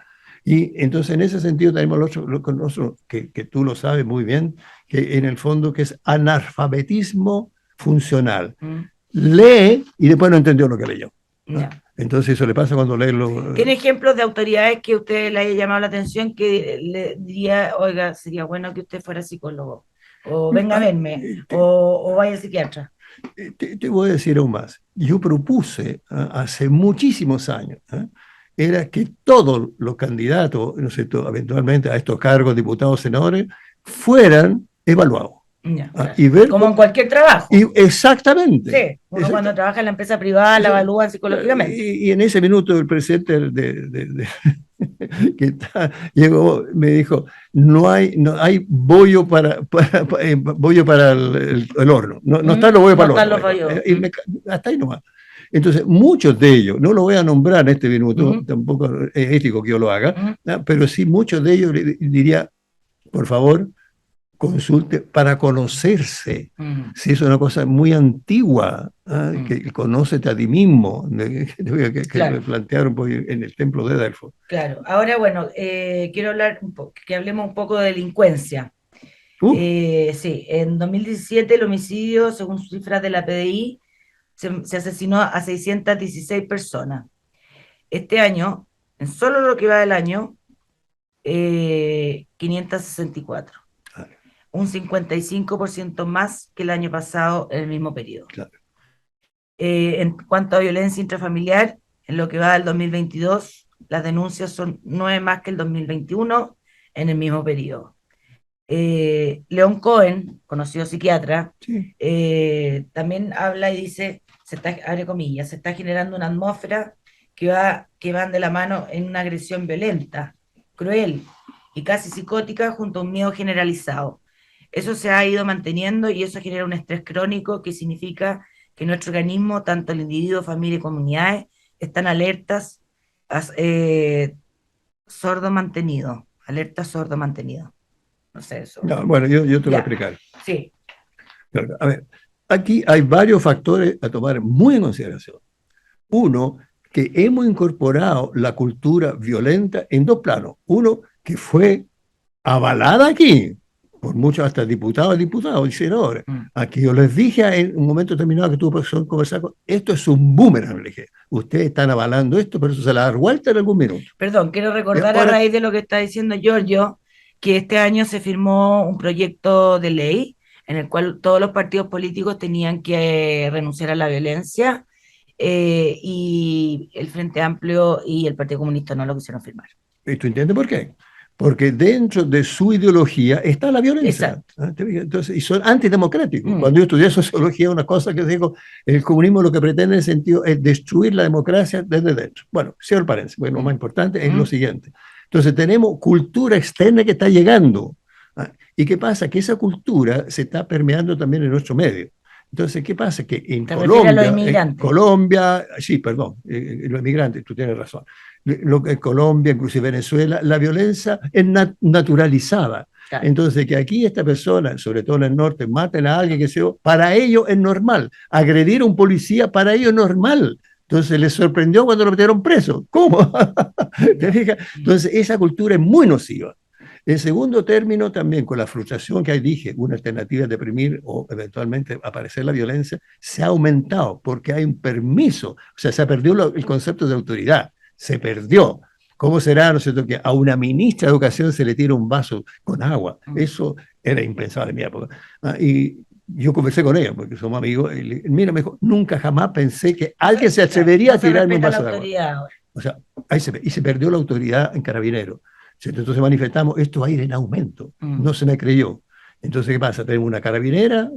Y entonces en ese sentido tenemos nosotros, que tú lo sabes muy bien, que en el fondo que es analfabetismo funcional. Lee y después no entendió lo que leyó. ¿No? Entonces eso le pasa cuando lee lo... ¿Tiene ejemplos de autoridades que usted le haya llamado la atención que le diría, oiga, sería bueno que usted fuera psicólogo, o venga a verme, o vaya al psiquiatra? Te voy a decir aún más. Yo propuse hace muchísimos años, era que todos los candidatos, ¿no es cierto?, eventualmente a estos cargos, diputados, senadores, fueran evaluados. Claro. Y ver como en cualquier trabajo. Exactamente. Sí, uno cuando trabaja en la empresa privada la evalúan psicológicamente. Y en ese minuto el presidente que llegó, me dijo, no hay bollo para el horno, no están los bollos para el horno. Hasta ahí nomás. Entonces, muchos de ellos, no lo voy a nombrar en este minuto, tampoco es ético que yo lo haga, pero sí muchos de ellos diría, por favor, consulte para conocerse. Si es una cosa muy antigua, que conócete a ti mismo, que claro, me plantearon en el templo de Delfos. Claro, ahora bueno, quiero hablar que hablemos un poco de delincuencia. Sí, en 2017 el homicidio, según cifras de la PDI, se asesinó a 616 personas. Este año, en solo lo que va del año, 564. Un 55% más que el año pasado en el mismo periodo. Claro. En cuanto a violencia intrafamiliar, en lo que va del 2022, las denuncias son 9 más que el 2021 en el mismo periodo. León Cohen, conocido psiquiatra, sí, también habla y dice, abre comillas, se está generando una atmósfera que van de la mano en una agresión violenta, cruel y casi psicótica junto a un miedo generalizado. Eso se ha ido manteniendo y eso genera un estrés crónico que significa que nuestro organismo, tanto el individuo, familia y comunidades, están alertas, sordo mantenido, alerta sordo mantenido. No sé eso. No, bueno, yo te lo voy a explicar. Sí. A ver, aquí hay varios factores a tomar muy en consideración. Uno, que hemos incorporado la cultura violenta en dos planos. Uno, que fue avalada aquí por muchos, hasta diputados y senadores. Aquí yo les dije en un momento determinado que tuve que conversar con, esto es un boomerang, le dije. Ustedes están avalando esto, pero eso se la da vuelta en algún minuto. Perdón, quiero recordar a raíz de lo que está diciendo Giorgio, que este año se firmó un proyecto de ley en el cual todos los partidos políticos tenían que renunciar a la violencia, y el Frente Amplio y el Partido Comunista no lo quisieron firmar. ¿Y tú entiendes por qué? Porque dentro de su ideología está la violencia. Entonces, y son antidemocráticos. Cuando yo estudié sociología, una cosa que digo, el comunismo lo que pretende en el sentido es destruir la democracia desde dentro. Bueno, cierro el paréntesis. Bueno, lo más importante es lo siguiente. Entonces tenemos cultura externa que está llegando. ¿Y qué pasa? Que esa cultura se está permeando también en nuestro medio. Entonces, ¿qué pasa? Que en Colombia, sí, perdón, los inmigrantes, tú tienes razón. En Colombia, inclusive Venezuela, la violencia es naturalizada. Claro. Entonces, que aquí esta persona, sobre todo en el norte, maten a alguien, para ellos es normal. Agredir a un policía, para ellos es normal. Entonces, les sorprendió cuando lo metieron preso. ¿Cómo? ¿Te fijas? Entonces, esa cultura es muy nociva. En segundo término, también con la frustración que hay, dije, una alternativa a deprimir o eventualmente aparecer la violencia, se ha aumentado porque hay un permiso. O sea, se perdió el concepto de autoridad. Se perdió. ¿Cómo será, no sé, que a una ministra de Educación se le tira un vaso con agua? Eso era impensable en mi época. Y yo conversé con ella, porque somos amigos, y mira, me dijo, nunca jamás pensé que alguien se atrevería a tirarme un vaso de agua. O sea, y se perdió la autoridad en Carabineros. Entonces manifestamos, esto va a ir en aumento. No se me creyó. Entonces, ¿qué pasa? Tenemos una carabinera,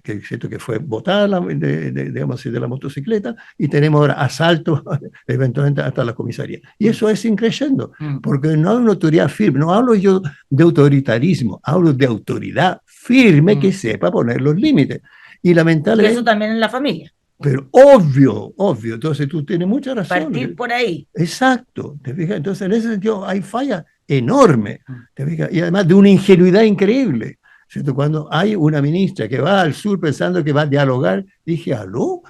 que, ¿cierto?, que fue botada digamos, de la motocicleta, y tenemos ahora asaltos, eventualmente hasta la comisaría. Y eso es increyendo, porque no hay una autoridad firme. No hablo yo de autoritarismo, hablo de autoridad firme que sepa poner los límites. Y Y lamentablemente... eso también en la familia. Pero obvio, obvio. Entonces tú tienes mucha razón. Partir por ahí. Exacto, ¿te fijas? Entonces en ese sentido hay falla enorme, ¿te fijas? Y además de una ingenuidad increíble, ¿cierto? Cuando hay una ministra que va al sur pensando que va a dialogar, dije, ¿aló?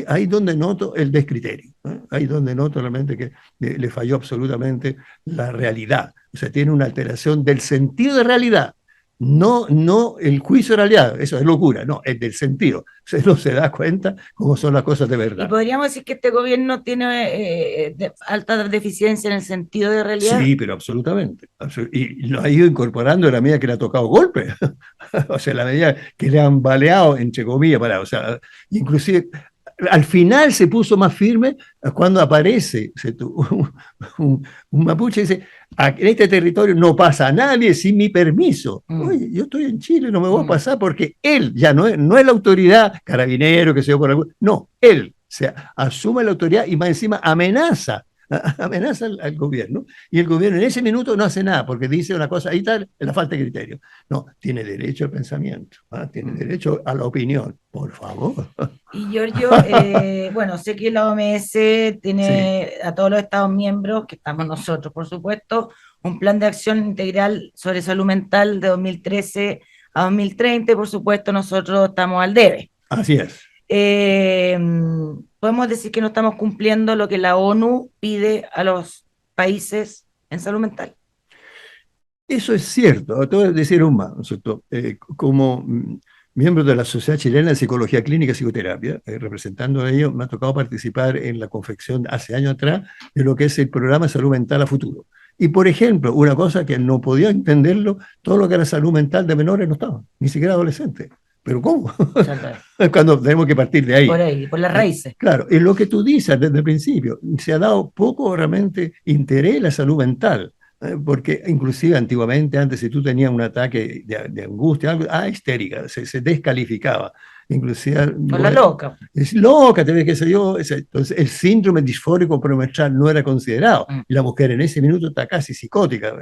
Ahí donde noto el descriterio, ¿eh? Ahí donde noto realmente que le falló absolutamente la realidad. O sea, tiene una alteración del sentido de realidad. No, no el juicio de realidad, eso es locura, no, es del sentido. Se no se da cuenta cómo son las cosas de Y verdad. podríamos decir que este gobierno tiene alta deficiencia en el sentido de realidad. Sí, pero absolutamente. Y lo ha ido incorporando en la medida que le ha tocado golpe. O sea, la medida que le han baleado, entre comillas, o sea, inclusive al final se puso más firme cuando aparece un mapuche y dice, en este territorio no pasa nadie sin mi permiso. Oye, yo estoy en Chile, no me voy a pasar porque él ya no es la autoridad, carabinero, que se yo por algún... No, él se asume la autoridad y más encima amenaza al gobierno, y el gobierno en ese minuto no hace nada porque dice una cosa, ahí está la falta de criterio. No, tiene derecho al pensamiento, tiene derecho a la opinión, por favor. Y Giorgio, bueno, sé que la OMS tiene a todos los Estados miembros, que estamos nosotros, por supuesto, un plan de acción integral sobre salud mental de 2013 a 2030, y por supuesto nosotros estamos al debe. Así es. Podemos decir que no estamos cumpliendo lo que la ONU pide a los países en salud mental. Eso es cierto. Te voy a decir un más, ¿no es cierto? Como miembro de la Sociedad Chilena de Psicología Clínica y Psicoterapia, representando a ello, me ha tocado participar en la confección hace años atrás de lo que es el programa de salud mental a futuro. Y, por ejemplo, una cosa que no podía entenderlo, todo lo que era salud mental de menores no estaba, ni siquiera adolescentes. ¿Pero cómo? Cuando tenemos que partir de ahí. Por ahí, por las raíces. Claro, es lo que tú dices desde el principio. Se ha dado poco realmente interés en la salud mental. Porque inclusive antiguamente, antes, si tú tenías un ataque de angustia, algo, histérica, se descalificaba. Inclusive... Con la loca. Es loca, te ves, qué sé yo. Entonces, el síndrome disfórico premenstrual no era considerado. Y la mujer en ese minuto está casi psicótica,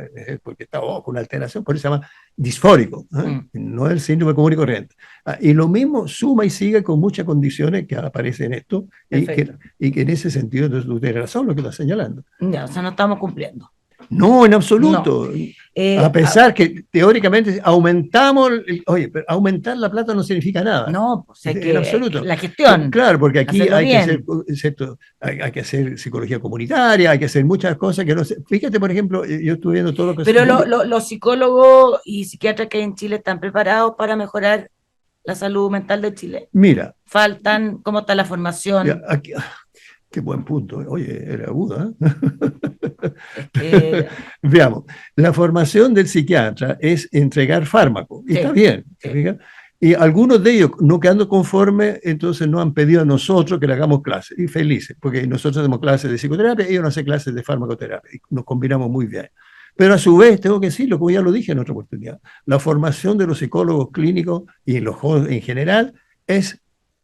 porque está con una alteración, por eso se llama disfórico, no el síndrome común y corriente. Y lo mismo suma y sigue con muchas condiciones que aparecen en esto, y que en ese sentido, entonces, tú tienes razón lo que estás señalando. Ya, o sea, no estamos cumpliendo. No, en absoluto. No. A pesar que teóricamente aumentamos, oye, pero aumentar la plata no significa nada. No, pues hay en absoluto. La gestión. Claro, porque aquí hay que hacer psicología comunitaria, hay que hacer muchas cosas que no sé. Fíjate, por ejemplo, yo estuve viendo todo lo que... Pero los psicólogos y psiquiatras que hay en Chile están preparados para mejorar la salud mental de Chile. Mira. Faltan, ¿cómo está la formación? Ya, aquí, qué buen punto. Oye, era aguda. Veamos, la formación del psiquiatra es entregar fármaco, y está bien, y algunos de ellos, no quedando conformes, entonces nos han pedido a nosotros que le hagamos clases, y felices, porque nosotros hacemos clases de psicoterapia, ellos no hacen clases de farmacoterapia, y nos combinamos muy bien. Pero a su vez, tengo que decirlo, como ya lo dije en otra oportunidad, la formación de los psicólogos clínicos y los jóvenes en general es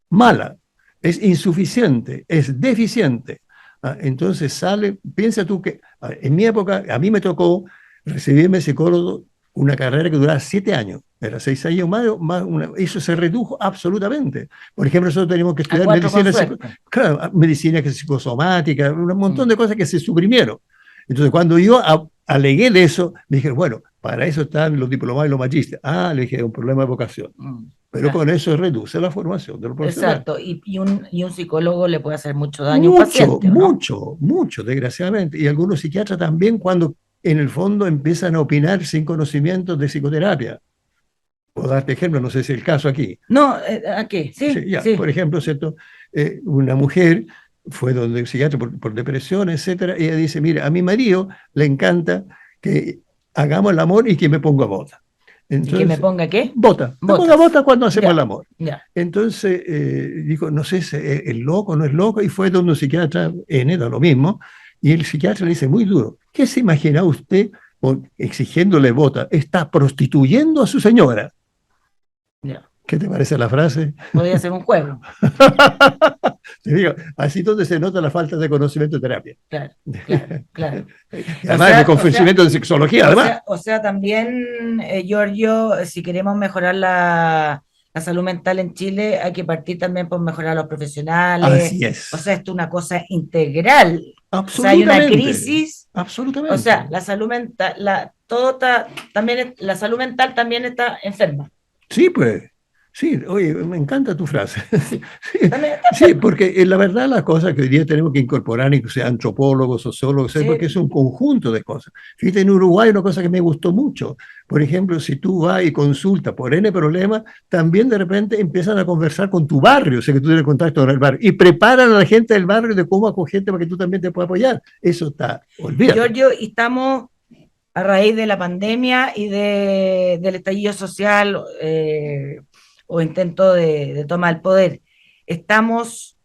mala, es insuficiente, es deficiente. Entonces piensa tú que en mi época, a mí me tocó recibirme psicólogo, una carrera que duraba 7 años, era 6 años más, eso se redujo absolutamente. Por ejemplo, nosotros teníamos que estudiar medicina psicosomática, un montón de cosas que se suprimieron. Entonces, cuando yo alegué de eso, me dije, bueno, para eso están los diplomados y los magísteres. Le dije, es un problema de vocación. Pero con eso reduce la formación de los profesionales. Exacto, y un psicólogo le puede hacer mucho daño a un paciente, ¿no? Mucho, desgraciadamente. Y algunos psiquiatras también, cuando en el fondo empiezan a opinar sin conocimientos de psicoterapia. Puedo darte ejemplo, no sé si es el caso aquí. No, ¿aquí? Sí, sí. Por ejemplo, ¿cierto? Una mujer fue donde el psiquiatra por depresión, etcétera, y ella dice, mira, a mi marido le encanta que hagamos el amor y que me ponga bota. Entonces, ¿y que me ponga qué? Bota. Me ponga bota cuando hacemos el amor. Ya. Entonces, dijo, no sé, ¿es loco o no es loco? Y fue donde un psiquiatra, da lo mismo, y el psiquiatra le dice muy duro, ¿qué se imagina usted exigiéndole bota? Está prostituyendo a su señora. Ya. ¿Qué te parece la frase? Podría ser un juego. Te digo, así es donde se nota la falta de conocimiento de terapia. Claro, claro, claro. Y además de conocimiento de sexología, además. O sea, también, Giorgio, si queremos mejorar la salud mental en Chile, hay que partir también por mejorar a los profesionales. Así es. O sea, esto es una cosa integral. O sea, hay una Absolutamente. crisis. Absolutamente. O sea, la salud mental, también, la salud mental también está enferma. Sí, pues. Sí, oye, me encanta tu frase. Sí, También está sí, enferma. porque la verdad las cosas que hoy día tenemos que incorporar, incluso antropólogos, sociólogos, Sí. porque es un conjunto de cosas. Fíjate, en Uruguay una cosa que me gustó mucho. Por ejemplo, si tú vas y consultas por N problemas, también de repente empiezan a conversar con tu barrio, sé que tú tienes contacto con el barrio, y preparan a la gente del barrio de cómo acogerte para que tú también te puedas apoyar. Eso está, olvídate. Giorgio, y estamos a raíz de la pandemia y del estallido social o intento de toma del poder, ¿estamos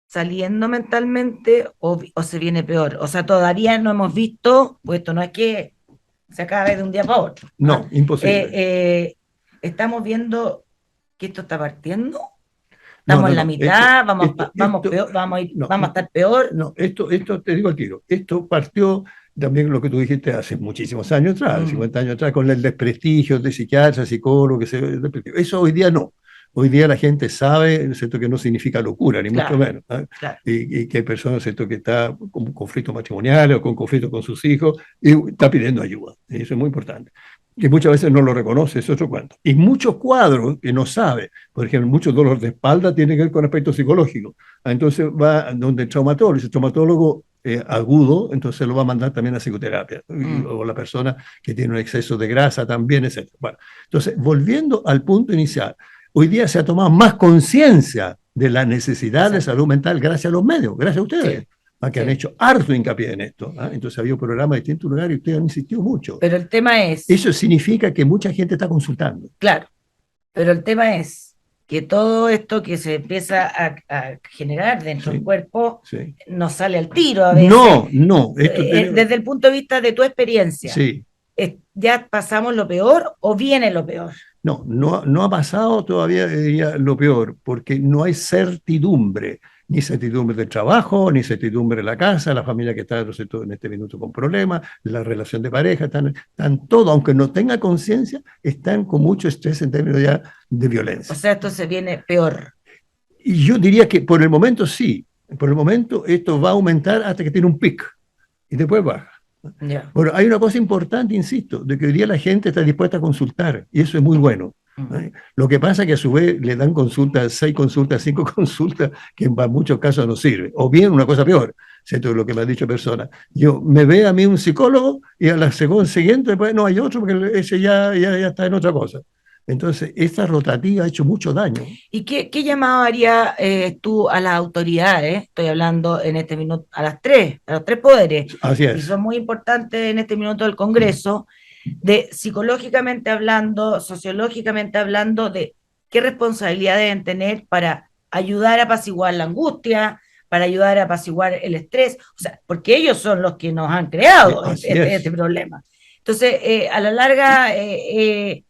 saliendo mentalmente o se viene peor? O sea, todavía no hemos visto, pues esto no es que se acabe de un día para otro. No, imposible. Estamos viendo que esto está partiendo. No, Estamos no, en la no. mitad, Esto- no, vamos a estar peor. No, esto te digo al tiro. Esto partió también lo que tú dijiste hace muchísimos años atrás, 50 años atrás, con el desprestigio de psiquiatras, psicólogos, eso hoy día no. Hoy día la gente sabe, ¿no es cierto?, que no significa locura, ni Claro, mucho menos. ¿eh? claro. Y que hay personas, ¿no es cierto?, que está con conflictos matrimoniales o con conflictos con sus hijos y está pidiendo ayuda. Y eso es muy importante. Que muchas veces no lo reconoce, es otro cuento. Y muchos cuadros que no sabe, por ejemplo, muchos dolores de espalda tienen que ver con aspectos psicológicos. Entonces va donde el traumatólogo, ese traumatólogo agudo, entonces lo va a mandar también a psicoterapia. O la persona que tiene un exceso de grasa también, etc. Bueno, entonces, volviendo al punto inicial, hoy día se ha tomado más conciencia de la necesidad de salud mental gracias a los medios, gracias a ustedes. Sí. Que han hecho harto hincapié en esto. Entonces había un programa de distintos lugares y ustedes han insistido mucho. Pero el tema es... Eso significa que mucha gente está consultando. Claro, pero el tema es que todo esto que se empieza a generar dentro del cuerpo no sale al tiro a veces. No. Desde el punto de vista de tu experiencia, sí. ¿Ya pasamos lo peor o viene lo peor? No ha pasado todavía, diría, lo peor, porque no hay certidumbre. Ni certidumbre del trabajo, ni certidumbre de la casa, la familia que está en este minuto con problemas, la relación de pareja, están todo, aunque no tenga conciencia, están con mucho estrés en términos ya de violencia. O sea, esto se viene peor. Y yo diría que por el momento sí, por el momento esto va a aumentar hasta que tiene un pic y después baja. Yeah. Bueno, hay una cosa importante, insisto, de que hoy día la gente está dispuesta a consultar y eso es muy bueno. Lo que pasa es que a su vez le dan consultas, 6 consultas, 5 consultas, que en muchos casos no sirve. O bien una cosa peor, ¿cierto? Lo que me ha dicho persona. Yo me ve a mí un psicólogo y a la segunda siguiente, pues no hay otro porque ese ya está en otra cosa. Entonces, esta rotativa ha hecho mucho daño. ¿Y qué llamado haría tú a las autoridades? Estoy hablando en este minuto a los tres poderes. Así es. Y son muy importantes en este minuto del Congreso. De psicológicamente hablando, sociológicamente hablando, de qué responsabilidad deben tener para ayudar a apaciguar la angustia, para ayudar a apaciguar el estrés, o sea, porque ellos son los que nos han creado este problema. Entonces, a la larga, ¿qué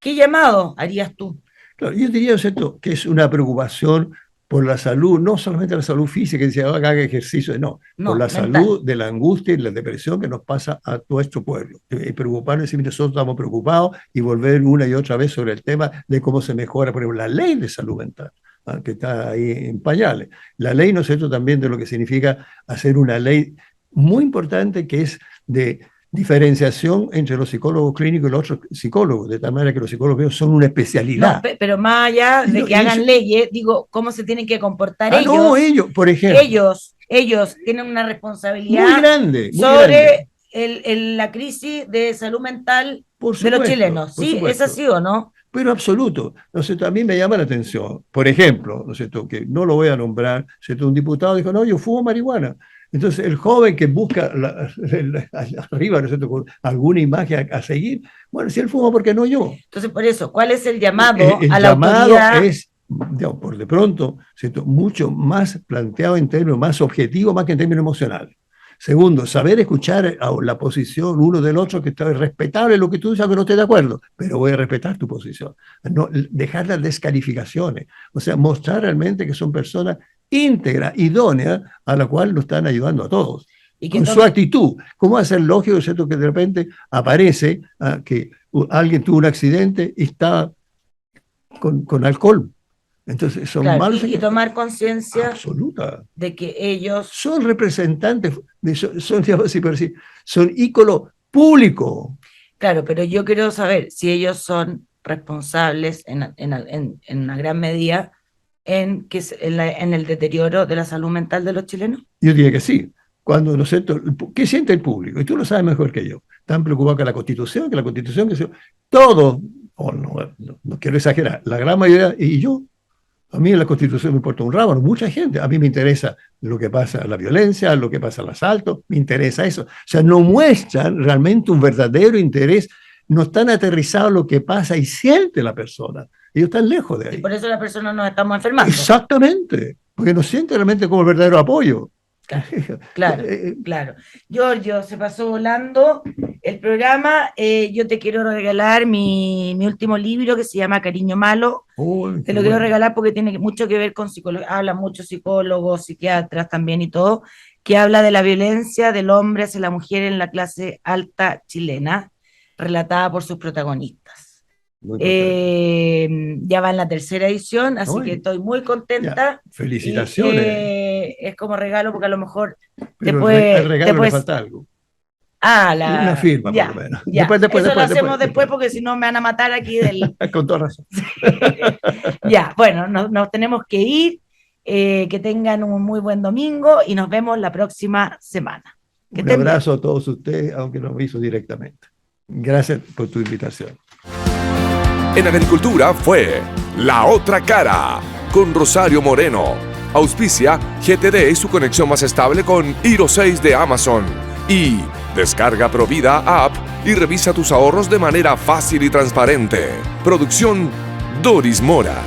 llamado harías tú? Claro, yo diría, ¿cierto?, que es una preocupación por la salud, no solamente la salud física, que se haga ejercicio, no, por la mental. Salud de la angustia y la depresión que nos pasa a todo nuestro pueblo. Y preocuparnos, decir, nosotros estamos preocupados y volver una y otra vez sobre el tema de cómo se mejora, por ejemplo, la ley de salud mental, que está ahí en pañales. La ley, ¿no es cierto?, también de lo que significa hacer una ley muy importante que es de diferenciación entre los psicólogos clínicos y los otros psicólogos, de tal manera que los psicólogos son una especialidad. No, pero más allá de que hagan leyes, digo, ¿cómo se tienen que comportar ellos? No, ellos, por ejemplo. Ellos tienen una responsabilidad muy grande sobre la crisis de salud mental de los chilenos. ¿Sí? ¿Es así o no? Pero absoluto. ¿No es cierto? A mí me llama la atención, por ejemplo, ¿no es cierto?, que no lo voy a nombrar, ¿no es cierto?, un diputado dijo, no, yo fumo marihuana. Entonces, el joven que busca arriba, ¿no es cierto?, con alguna imagen a seguir, bueno, si él fuma, ¿por qué no yo? Entonces, por eso, ¿cuál es el llamado a la autoridad? Es, digamos, por de pronto, ¿cierto?, mucho más planteado en términos más objetivos, más que en términos emocionales. Segundo, saber escuchar a la posición uno del otro, que está respetable lo que tú dices, aunque no esté de acuerdo, pero voy a respetar tu posición. No, dejar las descalificaciones, o sea, mostrar realmente que son personas íntegras, idóneas, a la cual nos están ayudando a todos. Y que Con su actitud. ¿Cómo va a ser lógico, ¿cierto?, que de repente aparece que alguien tuvo un accidente y está con alcohol? Entonces son claro, malos. y tomar conciencia absoluta de que ellos son representantes, son íconos públicos. Claro, pero yo quiero saber si ellos son responsables en una gran medida en el deterioro de la salud mental de los chilenos. Yo diría que sí. Cuando, ¿no es cierto? ¿Qué siente el público? Y tú lo sabes mejor que yo. Están preocupados con la Constitución, todo, no quiero exagerar, la gran mayoría, y yo. A mí en la Constitución me importa un rábano, mucha gente. A mí me interesa lo que pasa, la violencia, lo que pasa al asalto, me interesa eso. O sea, no muestran realmente un verdadero interés, no están aterrizados lo que pasa y siente la persona. Ellos están lejos de ahí. Y por eso las personas nos estamos enfermando. Exactamente, porque no sienten realmente como el verdadero apoyo. Claro. Giorgio, se pasó volando el programa. Yo te quiero regalar mi último libro, que se llama Cariño Malo. Te lo quiero regalar porque tiene mucho que ver con psicología. Hablan muchos psicólogos, psiquiatras también y todo, que habla de la violencia del hombre hacia la mujer en la clase alta chilena, relatada por sus protagonistas. Ya va en la tercera edición, así que estoy muy contenta. Ya, felicitaciones. Es como regalo, porque a lo mejor al regalo le falta algo. Una firma, ya, por lo menos. Ya. Eso lo hacemos después, porque si no me van a matar aquí del... Con toda razón. Ya, bueno, nos tenemos que ir. Que tengan un muy buen domingo y nos vemos la próxima semana. Un abrazo a todos ustedes, aunque no me hizo directamente. Gracias por tu invitación. En Agricultura fue La Otra Cara, con Rosario Moreno. Auspicia GTD y su conexión más estable con Hero 6 de Amazon. Y descarga Provida App y revisa tus ahorros de manera fácil y transparente. Producción Doris Mora.